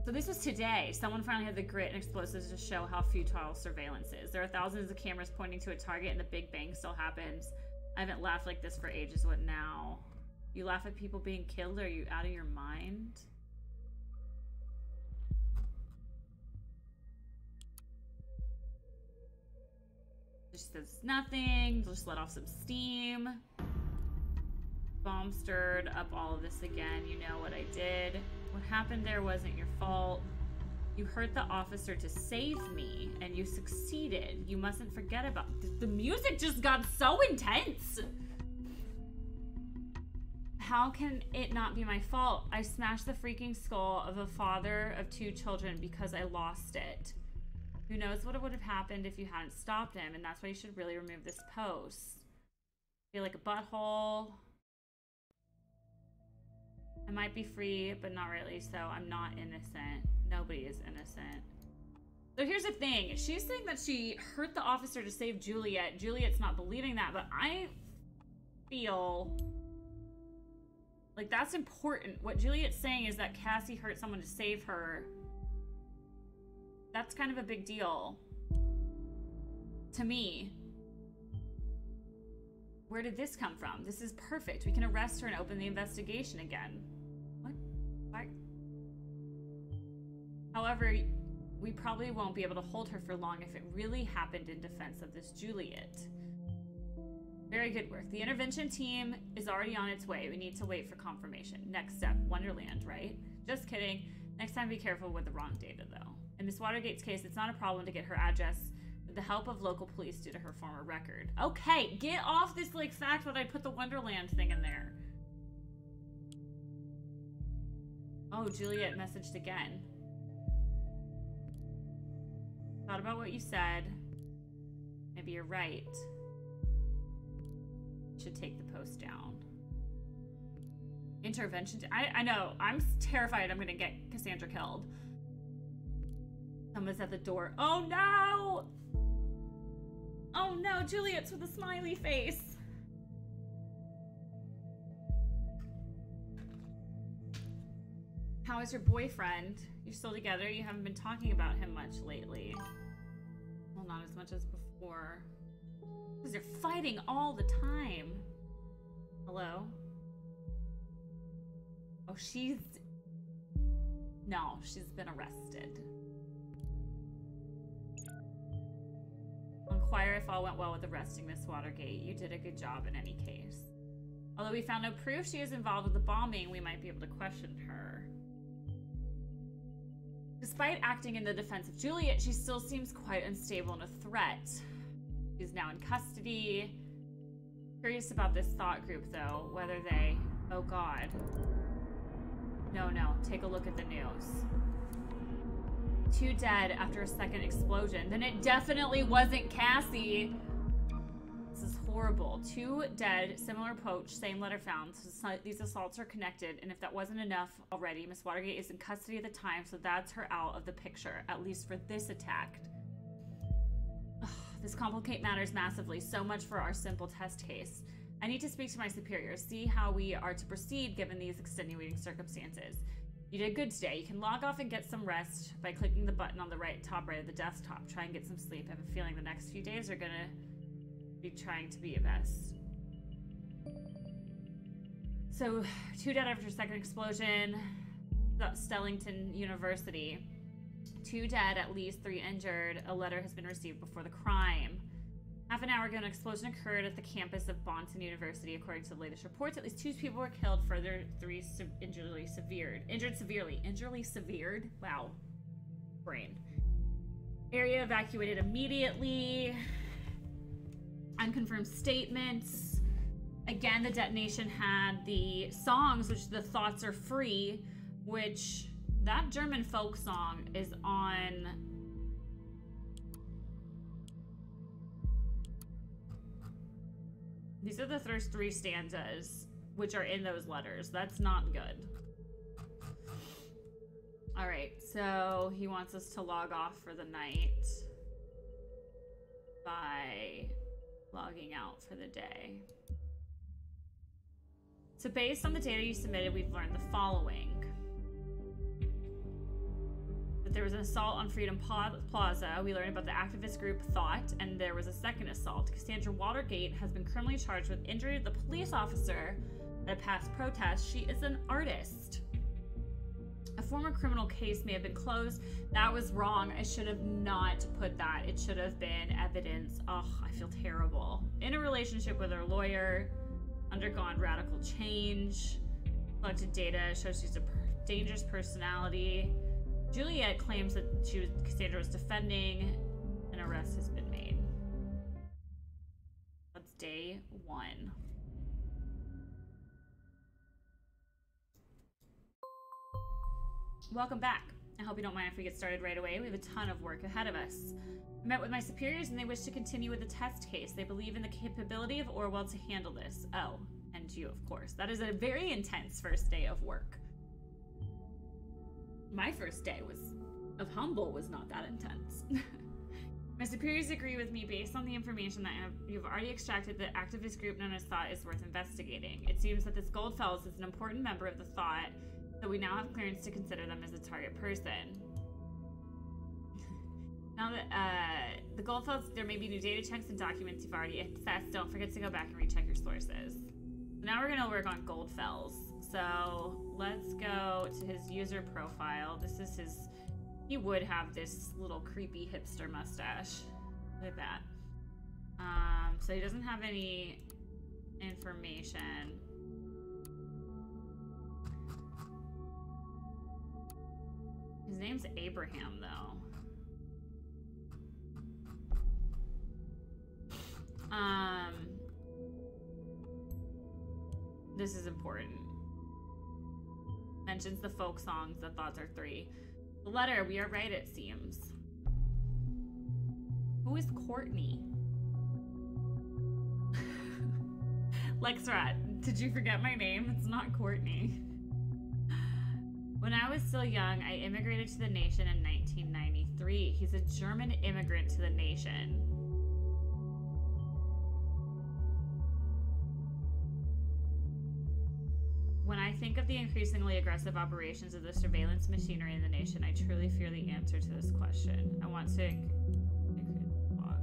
So this was today. Someone finally had the grit and explosives to show how futile surveillance is. There are thousands of cameras pointing to a target and the Big Bang still happens. I haven't laughed like this for ages. What now? You laugh at people being killed? Are you out of your mind? She says nothing. Just let off some steam. Bomb stirred up all of this again. You know what I did. What happened there wasn't your fault. You hurt the officer to save me, and you succeeded. You mustn't forget about... The music just got so intense! How can it not be my fault? I smashed the freaking skull of a father of 2 children because I lost it. Who knows what would have happened if you hadn't stopped him, and that's why you should really remove this post. Feel like a butthole. I might be free, but not really, so I'm not innocent. Nobody is innocent. So here's the thing. She's saying that she hurt the officer to save Juliet. Juliet's not believing that, but I feel like that's important. What Juliet's saying is that Cassie hurt someone to save her. That's kind of a big deal. To me. Where did this come from? This is perfect. We can arrest her and open the investigation again. What? Why? However, we probably won't be able to hold her for long if it really happened in defense of this Juliet. Very good work. The intervention team is already on its way. We need to wait for confirmation. Next step, Wonderland, right? Just kidding. Next time, be careful with the wrong data, though. In Miss Watergate's case, it's not a problem to get her address the help of local police due to her former record. Okay, get off this, like, fact that I put the Wonderland thing in there. Oh, Juliet messaged again. Thought about what you said. Maybe you're right. Should take the post down. Intervention. I know. I'm terrified I'm gonna get Cassandra killed. Someone's at the door. Oh no! Oh no, Juliet's with a smiley face. How is your boyfriend? You're still together? You haven't been talking about him much lately. Well, not as much as before. Because you're fighting all the time. Hello? Oh, she's... No, she's been arrested. I'll inquire if all went well with arresting Miss Watergate. You did a good job in any case. Although we found no proof she is involved with the bombing, we might be able to question her. Despite acting in the defense of Juliet, she still seems quite unstable and a threat. She's now in custody. Curious about this thought group, though. Whether they... Oh, God. No, take a look at the news. 2 dead after a second explosion. Then it definitely wasn't Cassie. This is horrible. 2 dead, similar approach, same letter found. So these assaults are connected, and if that wasn't enough already, Miss Watergate is in custody at the time, so that's her out of the picture, at least for this attack. Ugh, this complicates matters massively. So much for our simple test case. I need to speak to my superiors, see how we are to proceed given these extenuating circumstances. You did good today. You can log off and get some rest by clicking the button on the top right of the desktop. Try and get some sleep. I have a feeling the next few days are gonna be trying to be your best. So, 2 dead after a second explosion. Stellington University. 2 dead, at least 3 injured. A letter has been received before the crime. Half an hour ago, an explosion occurred at the campus of Bonton University. According to the latest reports, at least 2 people were killed, further 3 injured severely. Injury severed? Wow. Brain. Area evacuated immediately. Unconfirmed statements. Again, the detonation had the songs, which the thoughts are free, which that German folk song is on... These are the first 3 stanzas, which are in those letters. That's not good. All right, so he wants us to log off for the night by logging out for the day. So based on the data you submitted, we've learned the following. That there was an assault on Freedom Plaza. We learned about the activist group Thought, and there was a second assault. Cassandra Watergate has been criminally charged with injury to the police officer at a past protest. She is an artist. A former criminal case may have been closed. That was wrong. I should have not put that. It should have been evidence. Oh, I feel terrible. In a relationship with her lawyer, undergone radical change, collected data, shows she's a dangerous personality. Juliet claims that Cassandra was defending. An arrest has been made. That's day 1. Welcome back. I hope you don't mind if we get started right away. We have a ton of work ahead of us. I met with my superiors and they wish to continue with the test case. They believe in the capability of Orwell to handle this. Oh, and you, of course. That is a very intense first day of work. My first day of Humble was not that intense. My superiors agree with me based on the information that you've already extracted. The activist group known as Thought is worth investigating. It seems that this Goldfels is an important member of the Thought, so we now have clearance to consider them as a target person. Now that the Goldfels, there may be new data checks and documents you've already accessed. Don't forget to go back and recheck your sources. Now we're gonna work on Goldfels. So let's go to his user profile. This is his, he would have this little creepy hipster mustache. Look at that. So he doesn't have any information. His name's Abraham though. This is important. Mentions the folk songs, the thoughts are 3. The letter, we are right, it seems. Who is Courtney? Lexrat, did you forget my name? It's not Courtney. When I was still young, I immigrated to the nation in 1993. He's a German immigrant to the nation. When I think of the increasingly aggressive operations of the surveillance machinery in the nation, I truly fear the answer to this question. I want to blog.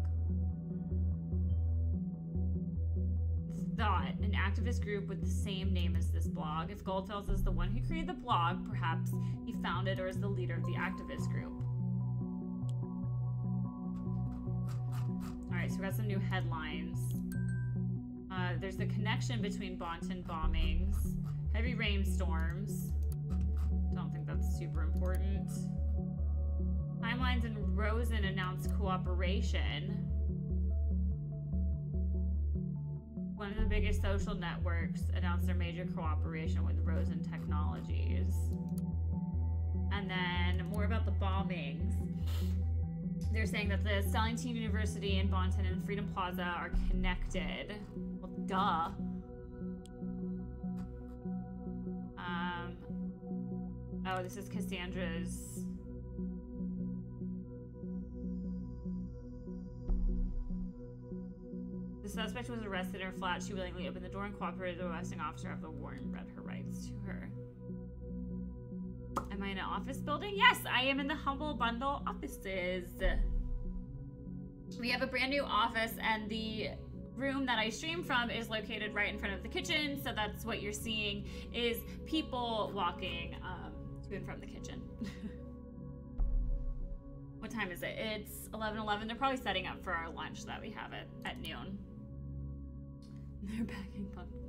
Thought, an activist group with the same name as this blog. If Goldfels is the one who created the blog, perhaps he founded or is the leader of the activist group. All right, so we got some new headlines. There's the connection between Bonton bombings, heavy rainstorms. Don't think that's super important. Timelines and Rosen announced cooperation. One of the biggest social networks announced their major cooperation with Rosen Technologies. And then more about the bombings. They're saying that the Stellington University in Bonton and Freedom Plaza are connected. Well, duh. Oh, this is Cassandra's. The suspect was arrested in her flat. She willingly opened the door and cooperated with the arresting officer after the warden read her rights to her. Am I in an office building? Yes, I am in the Humble Bundle offices. We have a brand new office, and the room that I stream from is located right in front of the kitchen. So that's what you're seeing is people walking to and from the kitchen. What time is it? It's 11:11. They're probably setting up for our lunch that we have at noon. They're packing pumpkin.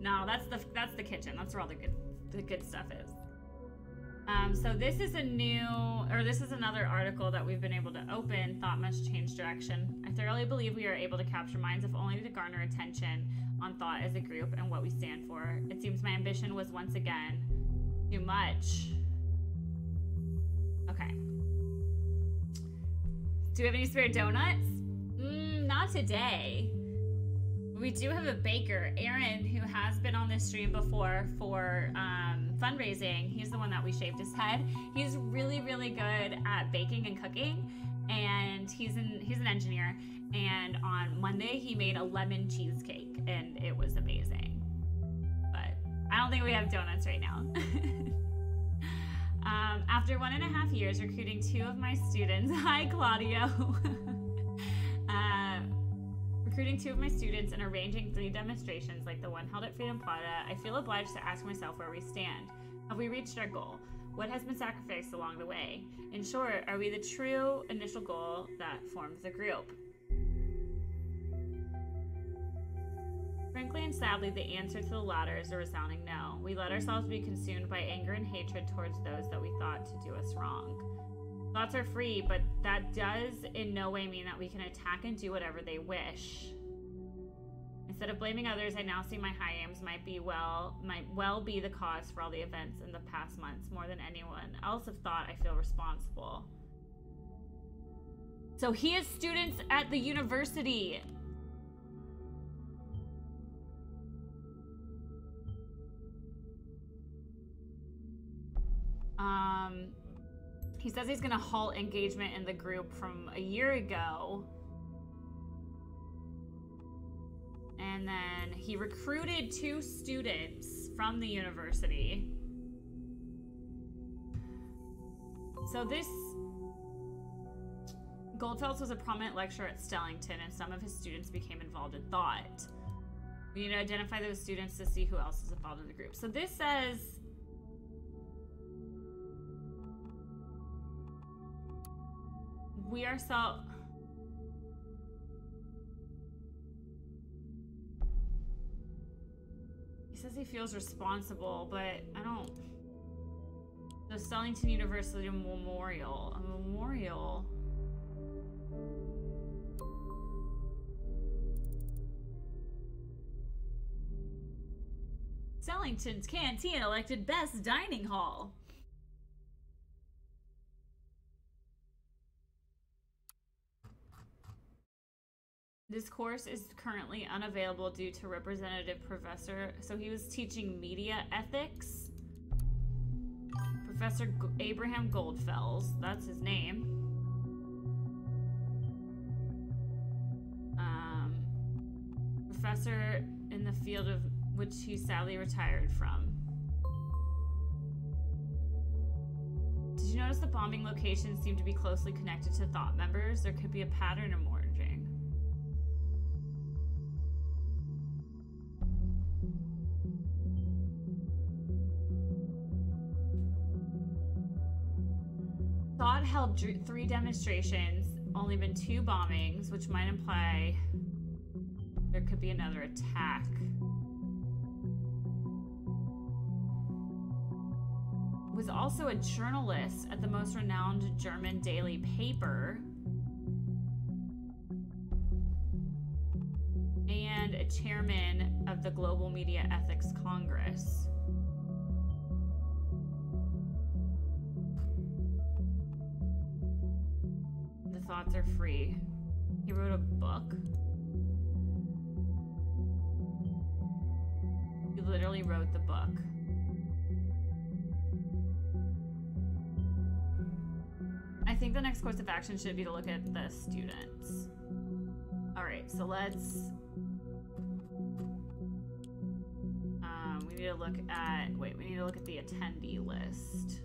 No, that's the kitchen. That's where all the good stuff is. So this is another article that we've been able to open. Thought must change direction. I thoroughly believe we are able to capture minds, if only to garner attention on thought as a group and what we stand for. It seems my ambition was once again too much. Okay. Do we have any spare donuts? Not today. We do have a baker, Aaron, who has been on this stream before for fundraising. He's the one that we shaved his head. He's really, really good at baking and cooking, and he's an engineer. And on Monday, he made a lemon cheesecake, and it was amazing. But I don't think we have donuts right now. After 1.5 years recruiting 2 of my students, hi Claudio. Recruiting 2 of my students and arranging 3 demonstrations like the one held at Freedom Plaza, I feel obliged to ask myself where we stand. Have we reached our goal? What has been sacrificed along the way? In short, are we the true initial goal that forms the group? Frankly and sadly, the answer to the latter is a resounding no. We let ourselves be consumed by anger and hatred towards those that we thought to do us wrong. Thoughts are free, but that does in no way mean that we can attack and do whatever they wish. Instead of blaming others, I now see my high aims might well be the cause for all the events in the past months. More than anyone else have thought, I feel responsible. So he has students at the university. He says he's gonna halt engagement in the group from a year ago. And then he recruited 2 students from the university. So this Goldfels was a prominent lecturer at Stellington, and some of his students became involved in thought. We need to identify those students to see who else is involved in the group. So this says we are He says he feels responsible, but I don't. The Stellington University Memorial. A memorial. Sellington's Canteen elected best dining hall. This course is currently unavailable due to representative professor. So he was teaching media ethics. Professor Abraham Goldfells, that's his name. Professor in the field of which he sadly retired from. Did you notice the bombing locations seem to be closely connected to thought members? There could be a pattern emerging. Thought held 3 demonstrations, only been 2 bombings, which might imply there could be another attack. Was also a journalist at the most renowned German daily paper. And a chairman of the Global Media Ethics Congress. The thoughts are free. He wrote a book. He literally wrote the book. I think the next course of action should be to look at the students. All right, so let's... we need to look at... Wait, we need to look at the attendee list.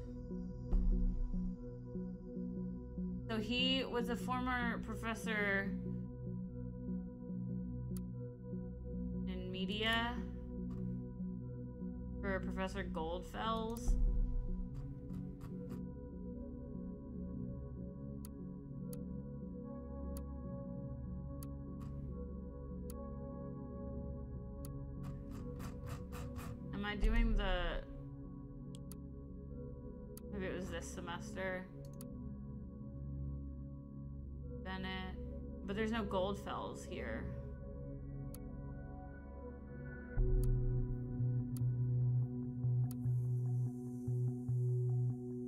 So he was a former professor in media for Professor Goldfells. Am I doing the... Maybe it was this semester. Bennett. But there's no Goldfells here.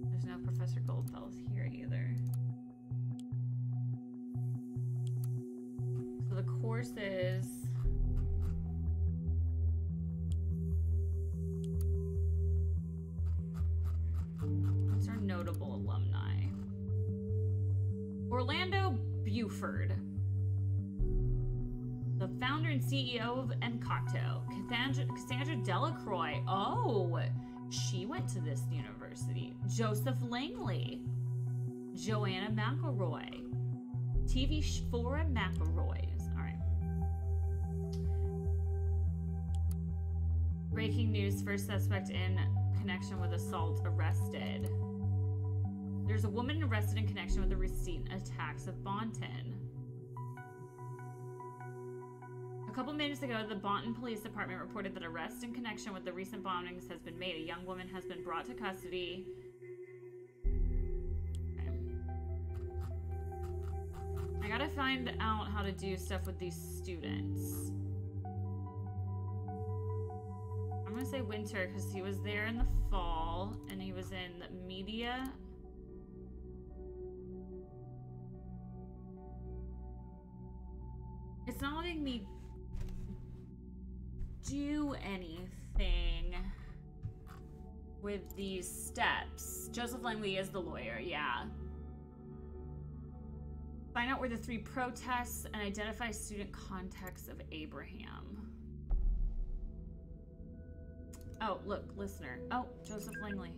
There's no Professor Goldfells here either. So the course is... What's our notable alumni? Orlando Buford, the founder and CEO of Encanto. Cassandra Delacroix. Oh, she went to this university. Joseph Langley. Joanna McElroy. TV4 McElroys. All right. Breaking news: first suspect in connection with assault arrested. There's a woman arrested in connection with the recent attacks of Bonton. A couple minutes ago, the Bonton Police Department reported that arrest in connection with the recent bombings has been made. A young woman has been brought to custody. Okay. I gotta find out how to do stuff with these students. I'm gonna say winter because he was there in the fall and he was in media. It's not letting me do anything with these steps. Joseph Langley is the lawyer, yeah. Find out where the 3 protests and identify student contacts of Abraham. Oh, look, listener. Oh, Joseph Langley.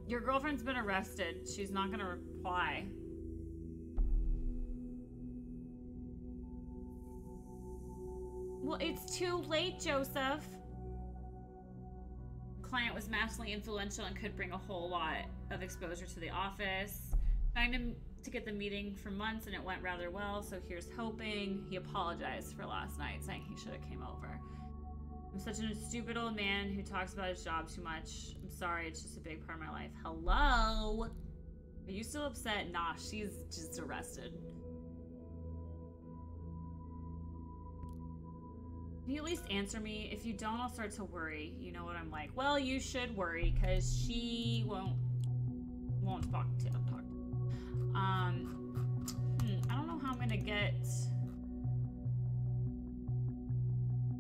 Your girlfriend's been arrested. She's not gonna reply. Well, it's too late, Joseph. Client was massively influential and could bring a whole lot of exposure to the office. Trying to get the meeting for months and it went rather well, so here's hoping. He apologized for last night, saying he should have came over. I'm such a stupid old man who talks about his job too much. I'm sorry, it's just a big part of my life. Hello? Are you still upset? Nah, she's just arrested. Can you at least answer me? If you don't, I'll start to worry. You know what I'm like? Well, you should worry, because she won't talk to. I don't know how I'm gonna get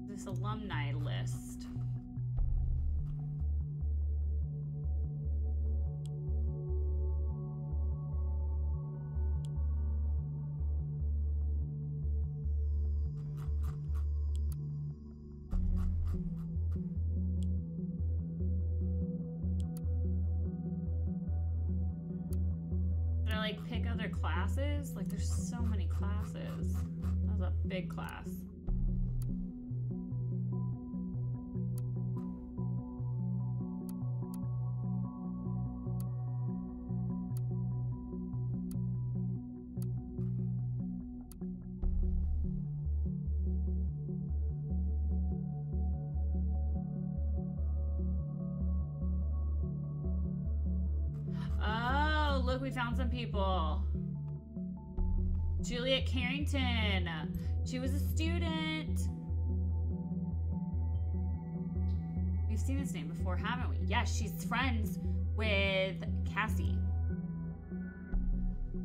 this alumni list. Like pick other classes? Like there's so many classes. That was a big class. Look, we found some people. Juliet Carrington. She was a student. We've seen this name before, haven't we? Yes, she's friends with Cassie.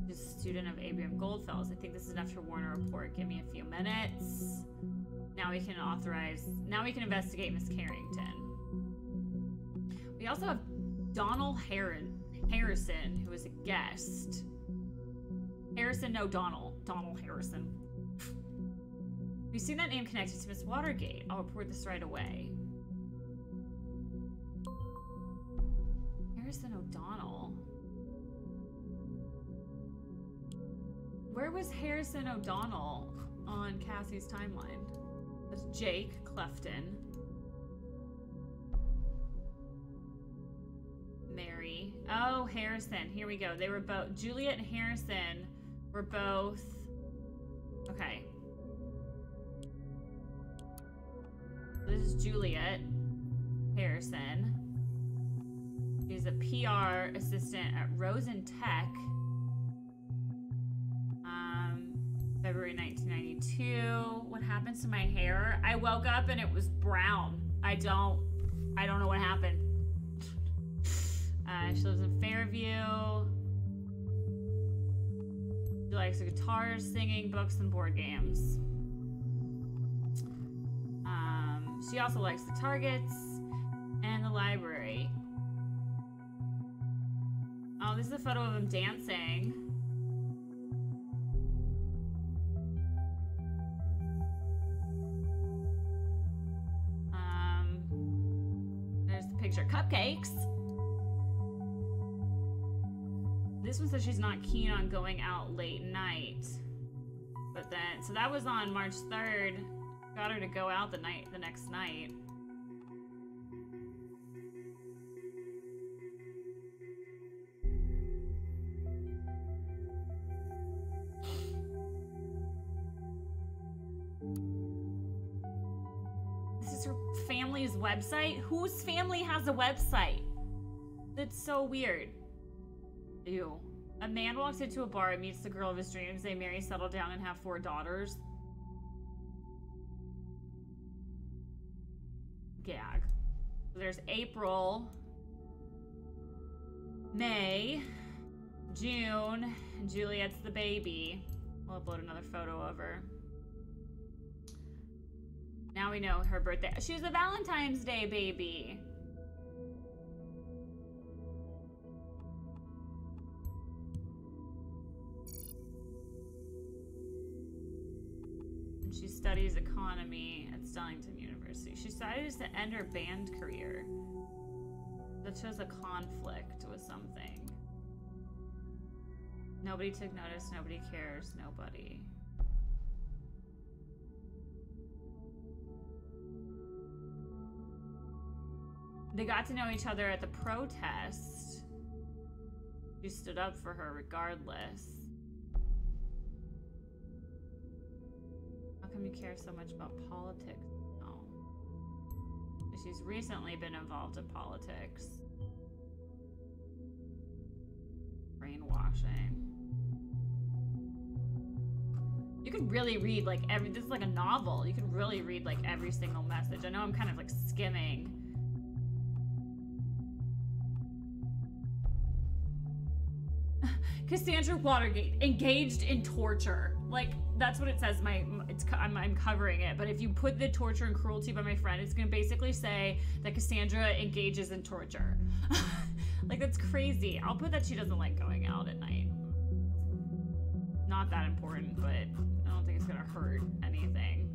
She's a student of Abraham Goldfell's. I think this is enough to warrant a report. Give me a few minutes. Now we can investigate Miss Carrington. We also have Donald Harrison, who is a guest. Harrison, no, Donald Harrison. We've seen that name connected to Miss Watergate. I'll report this right away. Harrison O'Donnell. Where was Harrison O'Donnell on Cassie's timeline? That's Jake Clefton. Mary. Oh, Harrison. Here we go. They were both... Juliet and Harrison were both... Okay. This is Juliet Harrison. She's a PR assistant at Rosen Tech. February 1992. What happens to my hair? I woke up and it was brown. I don't know what happened. She lives in Fairview. She likes guitars, singing, books, and board games. She also likes the Targets and the library. Oh, this is a photo of him dancing. There's the picture. Cupcakes. This one says she's not keen on going out late night. But then, so that was on March 3rd. Got her to go out the next night. This is her family's website? Whose family has a website? That's so weird. Ew. A man walks into a bar and meets the girl of his dreams. They marry, settle down, and have 4 daughters. Gag. So there's April, May, June, and Juliet's the baby. We'll upload another photo of her. Now we know her birthday. She was a Valentine's Day baby. She studies economy at Stellington University. She decided to end her band career. That shows a conflict with something. Nobody took notice, nobody cares, nobody. They got to know each other at the protest. She stood up for her regardless. How come you care so much about politics? No. She's recently been involved in politics. Brainwashing. You could really read like this is like a novel. You could really read like every single message. I know I'm kind of like skimming. Cassandra Watergate engaged in torture. Like that's what it says. I'm covering it, but if you put the torture and cruelty by my friend, it's gonna basically say that Cassandra engages in torture. Like that's crazy. I'll put that she doesn't like going out at night. Not that important, but I don't think it's gonna hurt anything.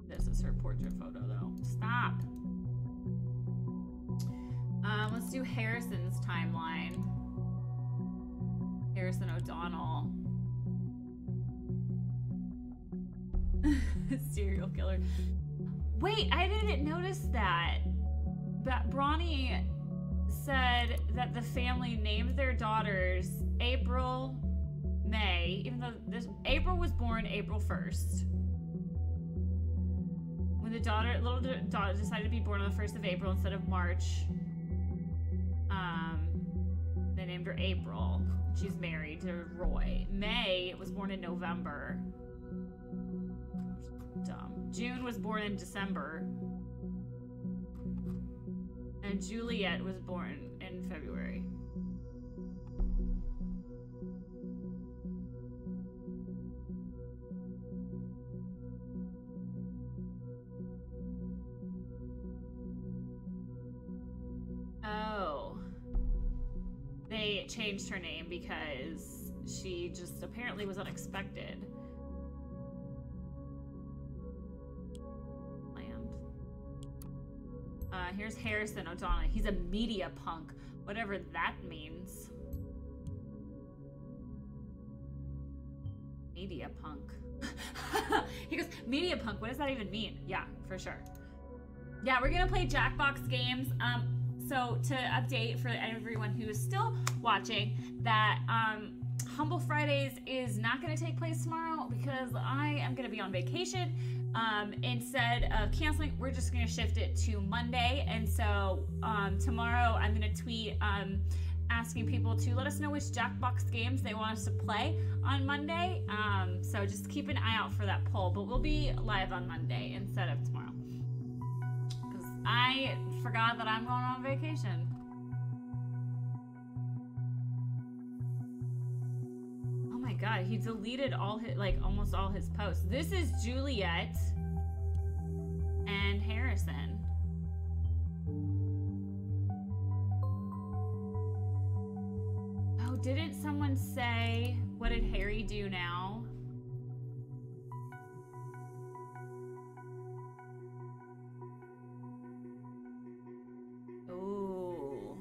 This is her portrait photo though. Stop. Let's do Harrison's timeline. Harrison O'Donnell. Serial killer. Wait, I didn't notice that. Bronnie said that the family named their daughters April, May, even though April was born April 1st. When the little daughter decided to be born on the 1st of April instead of March, they named her April. She's married to Roy. May was born in November. Dumb. June was born in December. And Juliet was born in February. Oh. They changed her name because she just apparently was unexpected. Here's Harrison O'Donnell. He's a media punk, whatever that means. Media punk. He goes, media punk, what does that even mean? Yeah, for sure. Yeah, we're gonna play Jackbox games. So to update for everyone who is still watching, that Humble Fridays is not gonna take place tomorrow because I am gonna be on vacation. Instead of canceling, we're just going to shift it to Monday. And so tomorrow I'm going to tweet asking people to let us know which Jackbox games they want us to play on Monday. So just keep an eye out for that poll. But we'll be live on Monday instead of tomorrow. Because I forgot that I'm going on vacation. God, he deleted all his, like, almost all his posts. This is Juliet and Harrison. Oh, didn't someone say, what did Harry do now? Oh.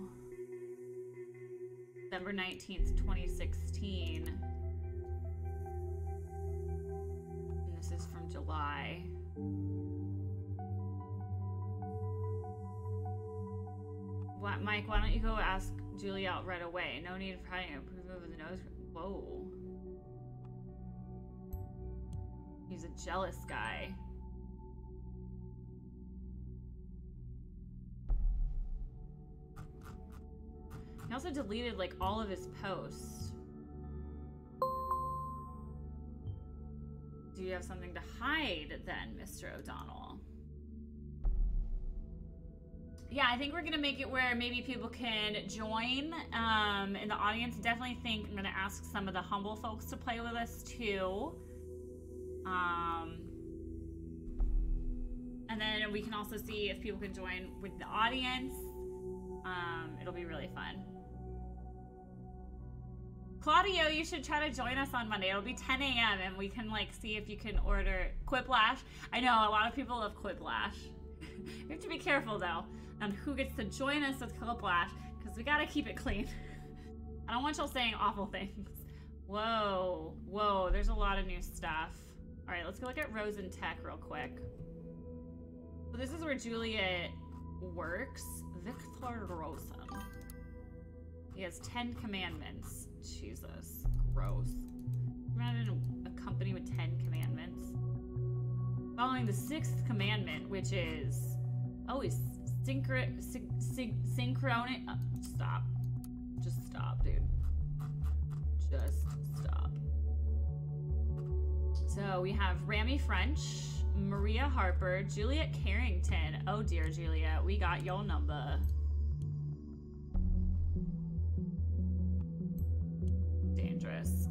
December 19th, 2016. This is from July. What, Mike, why don't you go ask Julia out right away? No need for hiding approval of the nose. Whoa. He's a jealous guy. He also deleted like all of his posts. Do you have something to hide then, Mr. O'Donnell? Yeah, I think we're gonna make it where maybe people can join in the audience. Definitely think I'm gonna ask some of the humble folks to play with us too. And then we can also see if people can join with the audience. It'll be really fun. Claudio, you should try to join us on Monday. It'll be 10 a.m. and we can like see if you can order Quiplash. I know a lot of people love Quiplash. You have to be careful though on who gets to join us with Quiplash because we gotta keep it clean. I don't want y'all saying awful things. Whoa, whoa, there's a lot of new stuff. All right, let's go look at Rose and Tech real quick. So this is where Juliet works. Victor Rosen. He has 10 commandments. Jesus, gross. Imagine a company with 10 commandments. Following the 6th commandment, which is, oh, he's synchronic. Stop. Just stop, dude. Just stop. So we have Rami French, Maria Harper, Juliet Carrington. Oh dear, Juliet, we got your number. Dangerous.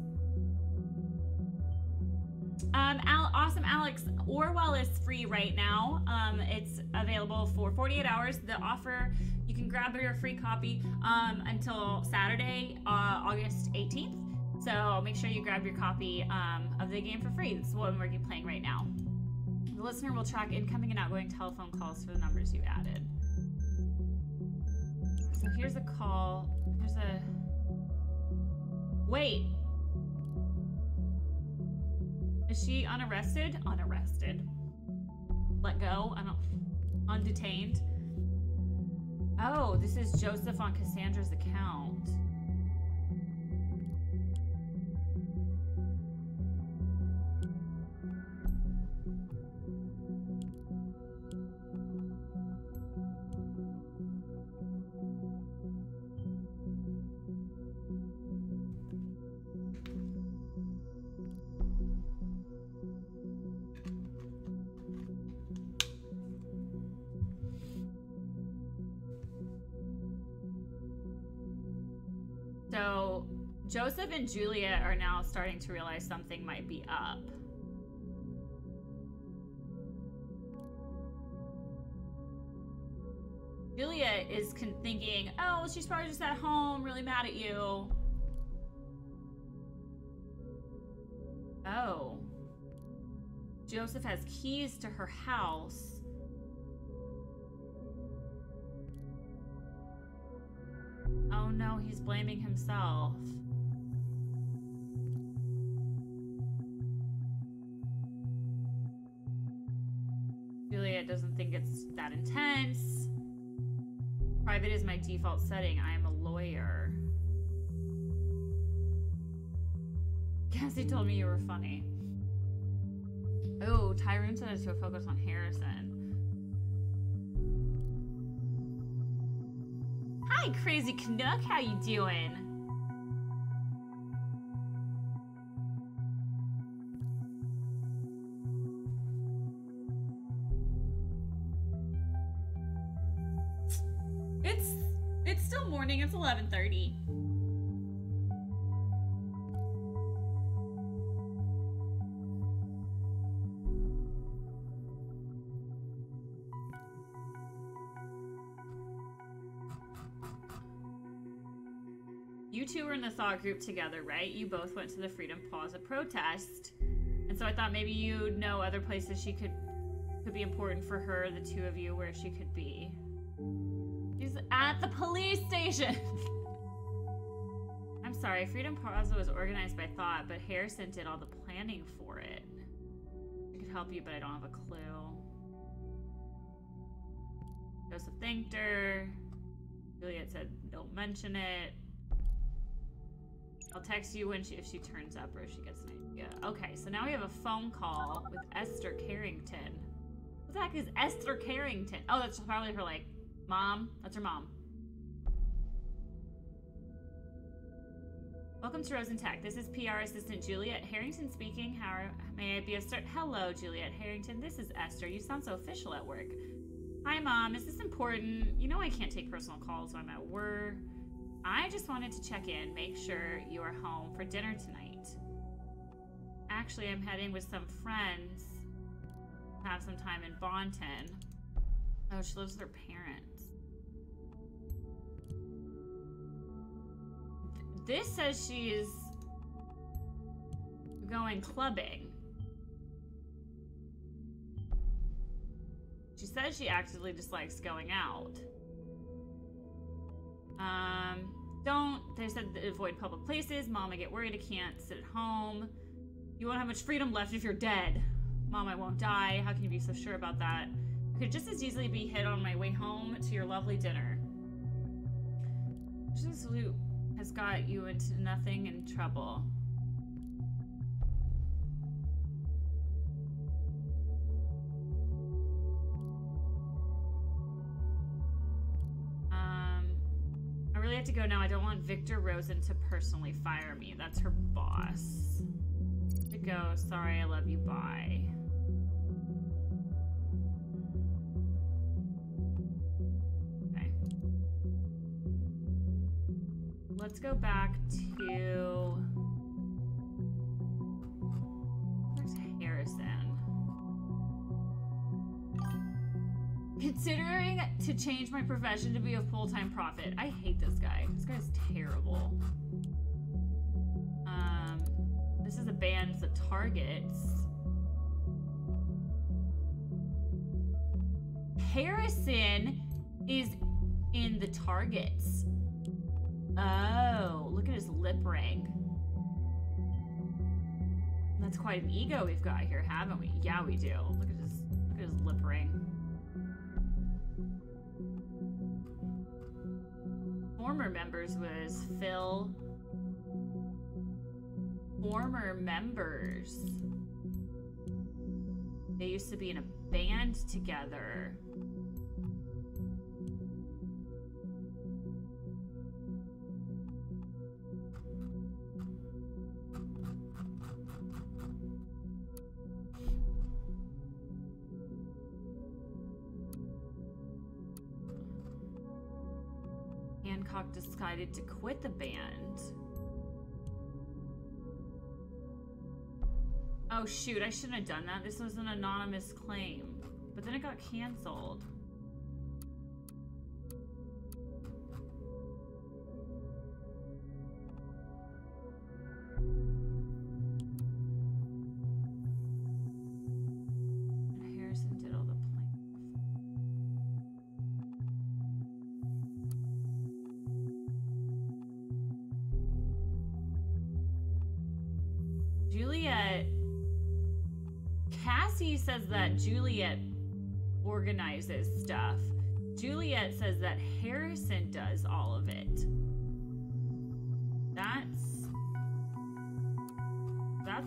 Awesome Alex, Orwell is free right now. It's available for 48 hours. The offer, you can grab your free copy until Saturday, August 18th. So make sure you grab your copy of the game for free. This is what we're playing right now. The listener will track incoming and outgoing telephone calls for the numbers you added. So here's a call. Here's a... Wait. Is she unarrested? Unarrested. Let go? I don't... Undetained? Oh, this is Joseph on Cassandra's account. So, Joseph and Juliet are now starting to realize something might be up. Juliet is thinking, oh, she's probably just at home, really mad at you. Oh. Joseph has keys to her house. Oh no, he's blaming himself. Juliet doesn't think it's that intense. Private is my default setting. I am a lawyer. Cassie told me you were funny. Oh, Tyrone said us to focus on Harrison. Hi, Crazy Canuck. How you doing? It's still morning. It's 11:30. You two were in the thought group together, right? You both went to the Freedom Plaza protest. And so I thought maybe you'd know other places she could be important for her, the two of you, where she could be. She's at the police station. I'm sorry, Freedom Plaza was organized by Thought, but Harrison did all the planning for it. I could help you, but I don't have a clue. Joseph thanked her. Juliet said, don't mention it. I'll text you when if she turns up or if she gets an idea. Okay, so now we have a phone call with Esther Carrington. What the heck is Esther Carrington? Oh, that's probably her, like, mom. That's her mom. Welcome to Rosentech. This is PR assistant Juliet Harrington speaking. How may I be of service? Hello, Juliet Harrington. This is Esther. You sound so official at work. Hi, Mom. Is this important? You know I can't take personal calls when I'm at work. I just wanted to check in, make sure you are home for dinner tonight. Actually, I'm heading with some friends. Have some time in Bonton. Oh, she lives with her parents. This says she's going clubbing. She says she actively dislikes going out. They said avoid public places. Mom, I get worried. I can't sit at home. You won't have much freedom left if you're dead. Mom, I won't die. How can you be so sure about that? I could just as easily be hit on my way home to your lovely dinner. This loot has got you into nothing and trouble. I really have to go now. I don't want Victor Rosen to personally fire me. That's her boss. To go. Sorry, I love you. Bye. Okay. Let's go back to... Where's Harrison? Considering to change my profession to be a full-time prophet. I hate this guy. This guy's terrible. This is a band that targets. Harrison is in the targets. Oh, look at his lip ring. That's quite an ego we've got here, haven't we? Yeah, we do. Look at his lip ring. Former members was Phil. Former members. They used to be in a band together. Hancock decided to quit the band. Oh shoot, I shouldn't have done that. This was an anonymous claim. But then it got canceled. And Harrison did all the plaintiffs. Juliet. Cassie says that Juliet organizes stuff. Juliet says that Harrison does all of it. That's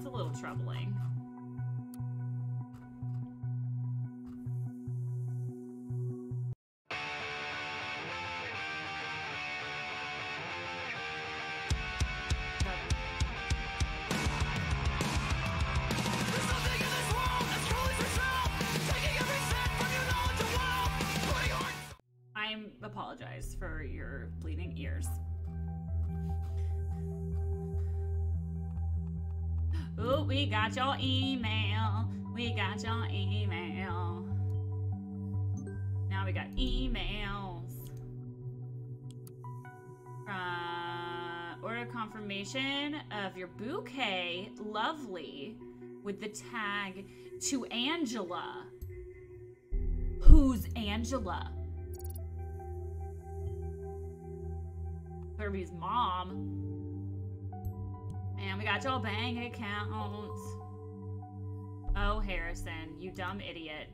a little troubling. Apologize for your bleeding ears. Ooh, we got your email. We got your email. Now we got emails. Order confirmation of your bouquet. Lovely. With the tag to Angela. Who's Angela? Kirby's mom. And we got your bank account. Oh, Harrison, you dumb idiot.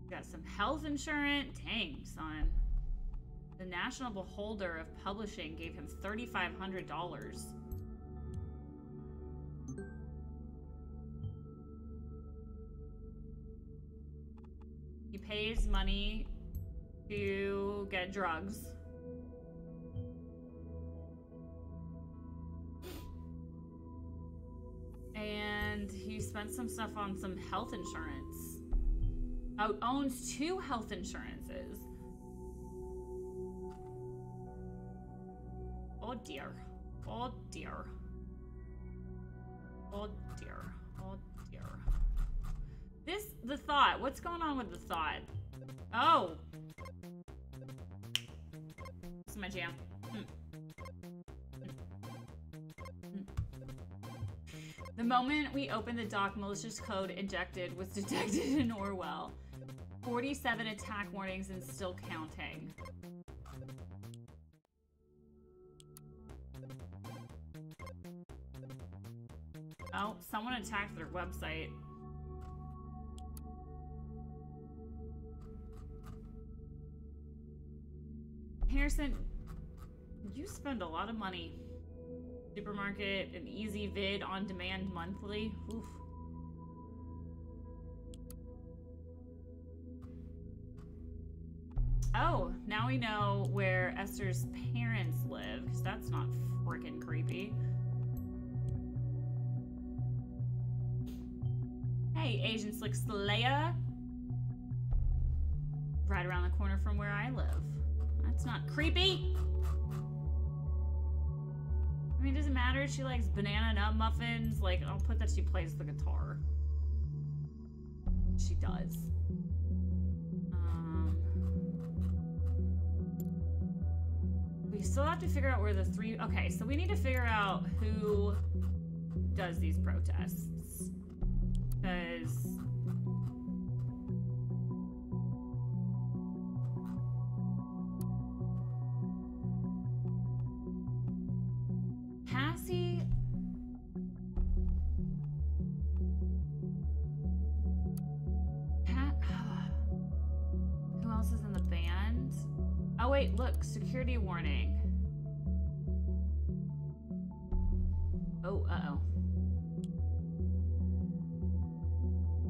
Got some health insurance. Dang, son. The National Beholder of Publishing gave him $3,500. He pays money to get drugs. And he spent some stuff on some health insurance. Oh, owns 2 health insurances. Oh dear. Oh dear. Oh dear. Oh dear. The thought. What's going on with the thought? Oh. This is my jam. The moment we opened the doc, malicious code injected was detected in Orwell. 47 attack warnings and still counting. Oh, someone attacked their website. Harrison, you spend a lot of money. Supermarket, an easy vid on demand monthly. Oof. Oh, now we know where Esther's parents live, because that's not freaking creepy. Hey, Agent Slick Slayer. Right around the corner from where I live. That's not creepy. I mean, does it matter if she likes banana nut muffins? Like, I'll put that she plays the guitar. She does. We still have to figure out where the three... Okay, so we need to figure out who does these protests. Because... Cassie... Who else is in the band? Oh wait, look, security warning. Oh, uh-oh.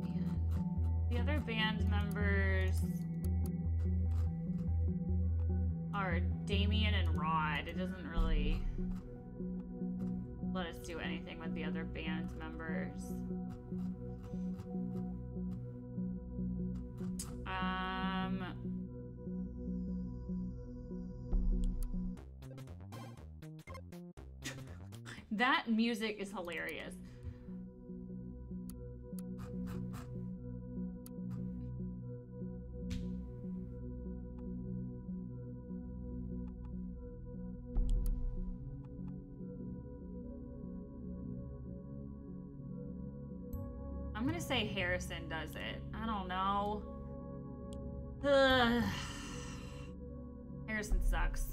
Man. The other band members are Damien and Rod. It doesn't really let us do anything with the other band members. That music is hilarious. I'm gonna say Harrison does it. I don't know. Ugh. Harrison sucks.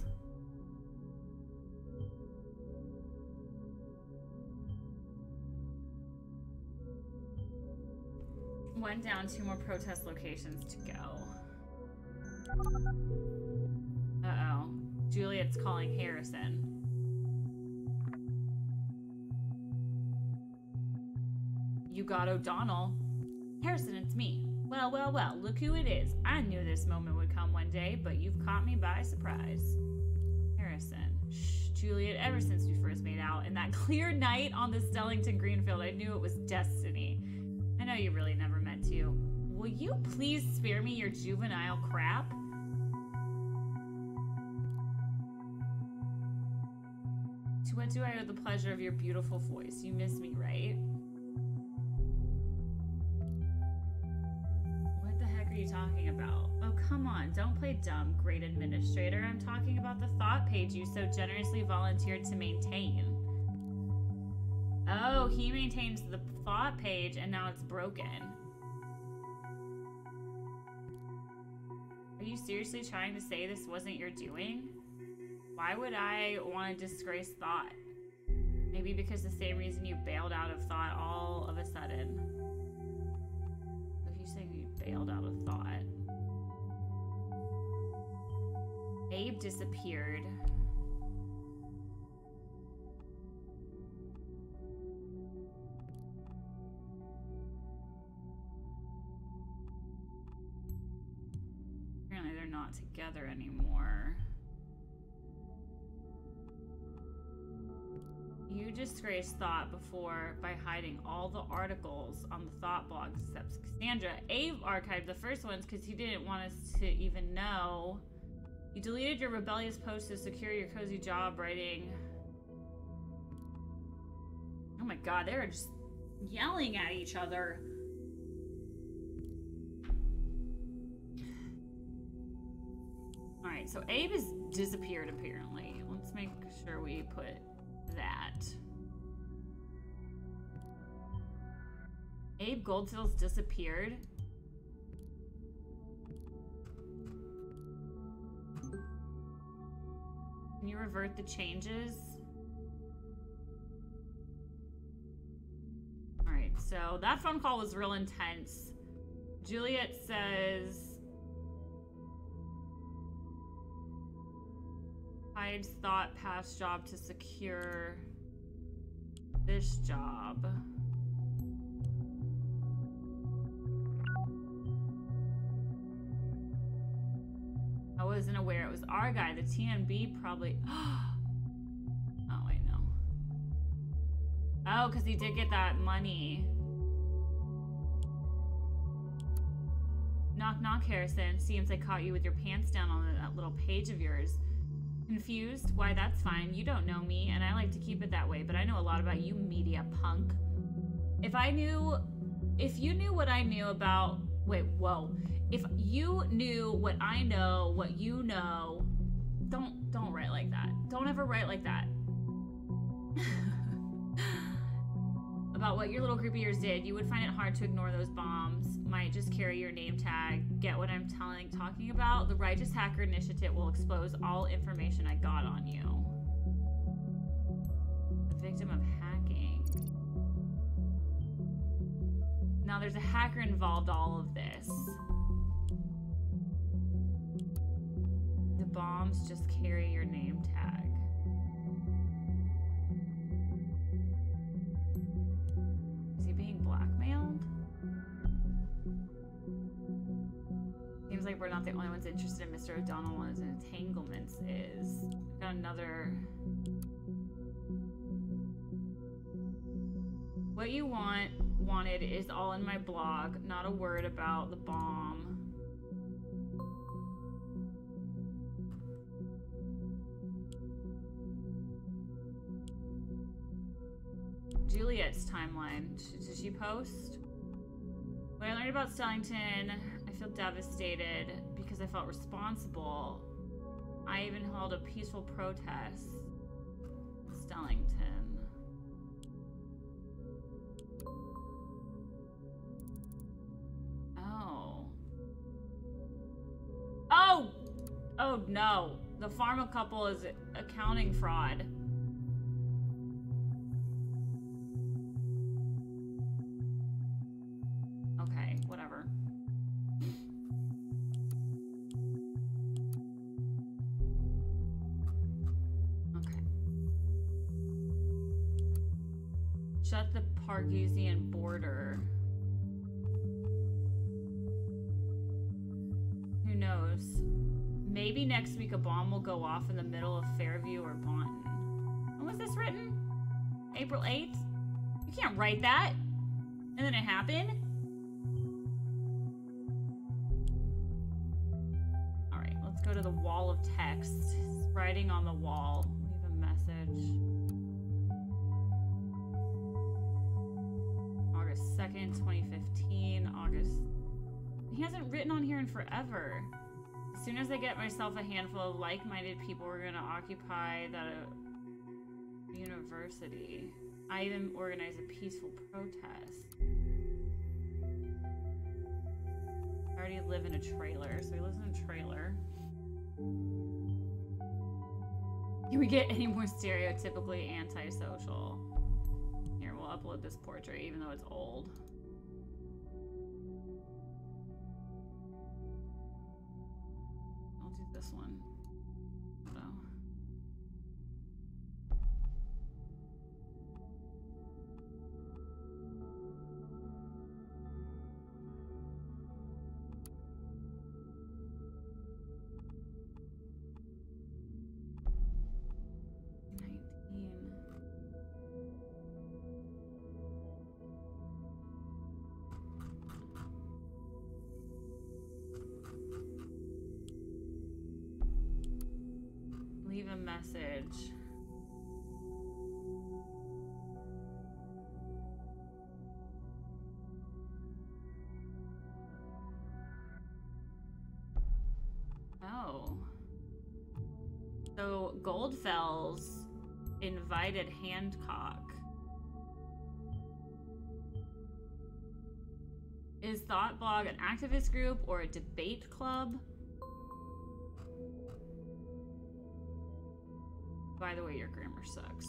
One down, 2 more protest locations to go. Uh-oh. Juliet's calling Harrison. You got O'Donnell. Harrison, it's me. Well, well, well, look who it is. I knew this moment would come one day, but you've caught me by surprise. Harrison. Shh, Juliet, ever since we first made out, in that clear night on the Stellington Greenfield, I knew it was destiny. I know you really never meant to. Will you please spare me your juvenile crap? To what do I owe the pleasure of your beautiful voice? You miss me, right? What the heck are you talking about? Oh, come on. Don't play dumb, great administrator. I'm talking about the thought page you so generously volunteered to maintain. Oh, he maintains the thought page and now it's broken. Are you seriously trying to say this wasn't your doing? Why would I want to disgrace thought? Maybe because the same reason you bailed out of thought all of a sudden. If you're saying you bailed out of thought. Abe disappeared. Apparently they're not together anymore. You disgraced thought before by hiding all the articles on the thought blogs except Cassandra. Abe archived the first ones because he didn't want us to even know. You deleted your rebellious post to secure your cozy job writing. Oh my god, they were just yelling at each other. Alright, so Abe has disappeared apparently. Let's make sure we put that. Abe Goldfield's disappeared. Can you revert the changes? Alright, so that phone call was real intense. Juliet says hides thought past job to secure this job. I wasn't aware it was our guy. The TNB probably... Oh, wait, no. Oh, because he did get that money. Knock, knock, Harrison. Seems I caught you with your pants down on that little page of yours. Confused? Why, that's fine. You don't know me, and I like to keep it that way, but I know a lot about you, media punk. If you knew what I knew about... Wait, whoa. If you knew what I know, what you know... Don't write like that. Don't ever write like that. About what your little group of years did, you would find it hard to ignore those bombs. Might just carry your name tag. Get what I'm talking about? The Righteous Hacker Initiative will expose all information I got on you. A victim of hacking. Now there's a hacker involved all of this. The bombs just carry your name tag. Is he being blackmailed? Seems like we're not the only ones interested in Mr. O'Donnell and his entanglements is. We've got another... What you wanted is all in my blog. Not a word about the bomb. Juliet's timeline. Did she post? When I learned about Stellington, I feel devastated because I felt responsible. I even held a peaceful protest in Stellington. Oh. Oh! Oh no. The pharma couple is accounting fraud. Shut the Pargusian border. Who knows? Maybe next week a bomb will go off in the middle of Fairview or Bonton. When was this written? April 8th? You can't write that. And then it happened? Alright, let's go to the wall of text. Writing on the wall. Leave a message. 2nd, 2015, August. He hasn't written on here in forever. As soon as I get myself a handful of like-minded people, we're gonna occupy that university. I even organize a peaceful protest. I already live in a trailer, so he lives in a trailer. Can we get any more stereotypically antisocial? Here, we'll upload this portrait, even though it's old. I'll do this one. So. Leave a message. Oh. So Goldfell's invited Hancock. Is Thoughtblog an activist group or a debate club? By the way, your grammar sucks.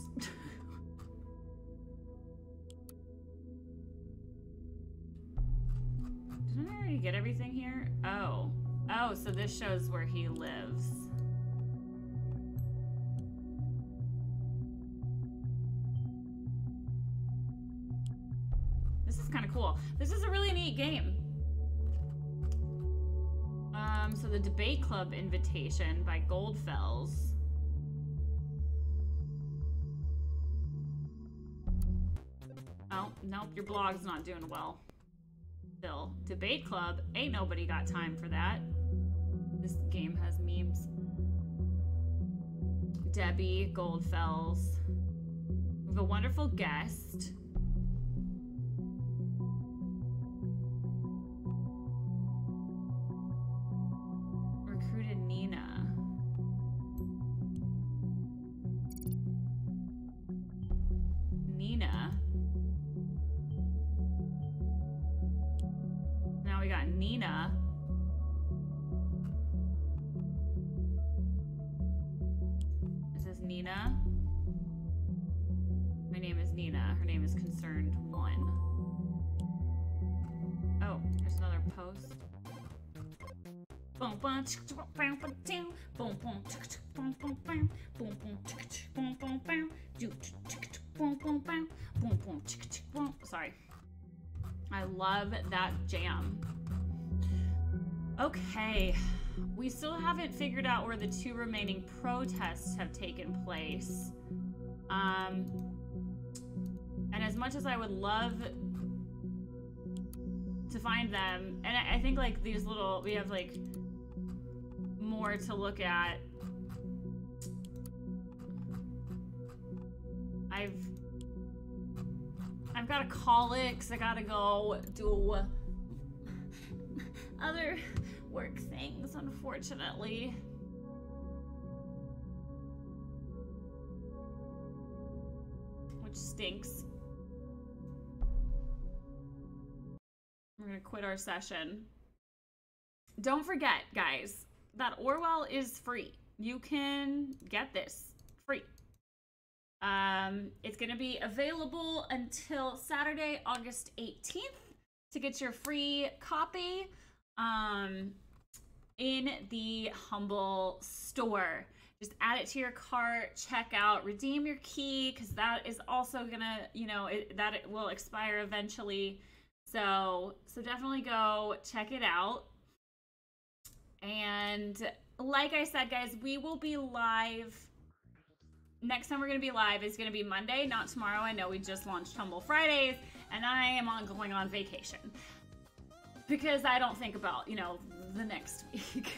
Didn't I already get everything here? Oh. Oh, so this shows where he lives. This is kind of cool. This is a really neat game. So the debate club invitation by Goldfells. Oh, nope, your blog's not doing well. Still, debate club, ain't nobody got time for that. This game has memes. Debbie, Goldfells. We have a wonderful guest. Recruited Nina. Nina. Now we got Nina. Is this Nina? My name is Nina. Her name is Concerned 1. Oh, there's another post. Boom boom boom boom boom boom boom boom boom boom boom boom boom boom. Sorry. I love that jam. Okay, we still haven't figured out where the 2 remaining protests have taken place. And as much as I would love to find them, and I think like these little, we have like more to look at. I've got to call it because I gotta go do other work things, unfortunately. Which stinks. We're gonna quit our session. Don't forget, guys, that Orwell is free. You can get this free. It's gonna be available until Saturday, August 18th to get your free copy in the Humble store. Just add it to your cart, check out, redeem your key, because that is also gonna, you know, it will expire eventually. So definitely go check it out. And like I said, guys, we will be live. Next time we're going to be live is going to be Monday, not tomorrow. I know we just launched Humble Fridays, and I am going on vacation because I don't think about, you know, the next week.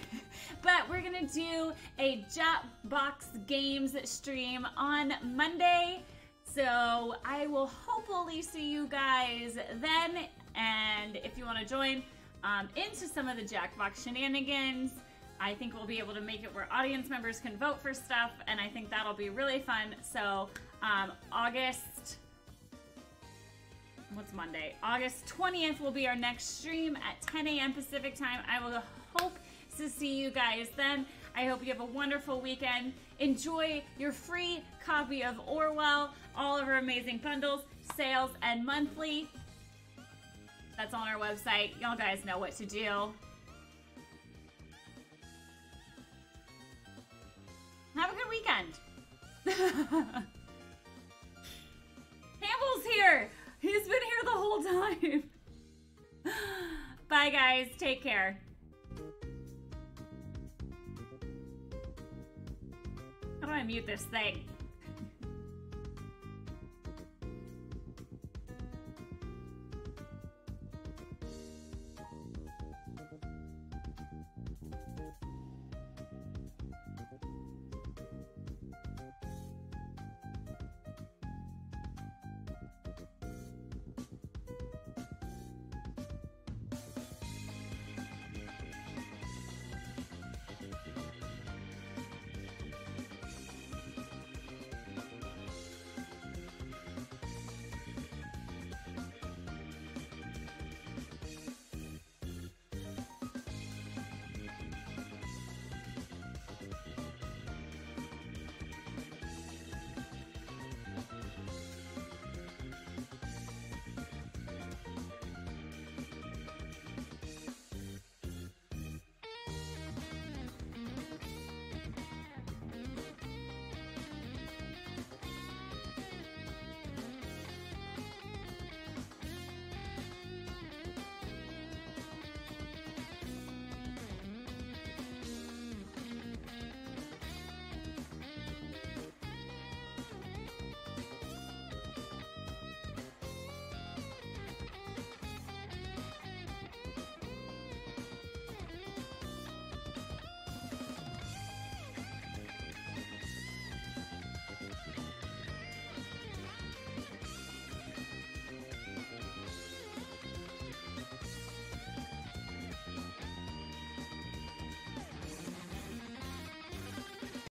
But we're going to do a Jackbox Games stream on Monday. So I will hopefully see you guys then. And if you want to join into some of the Jackbox shenanigans, I think we'll be able to make it where audience members can vote for stuff, and I think that'll be really fun. So August, what's Monday? August 20th will be our next stream at 10 a.m. Pacific time. I will hope to see you guys then. I hope you have a wonderful weekend. Enjoy your free copy of Orwell, all of our amazing bundles, sales, and monthly. That's on our website. Y'all guys know what to do. Have a good weekend. Campbell's here. He's been here the whole time. Bye, guys. Take care. How do I mute this thing?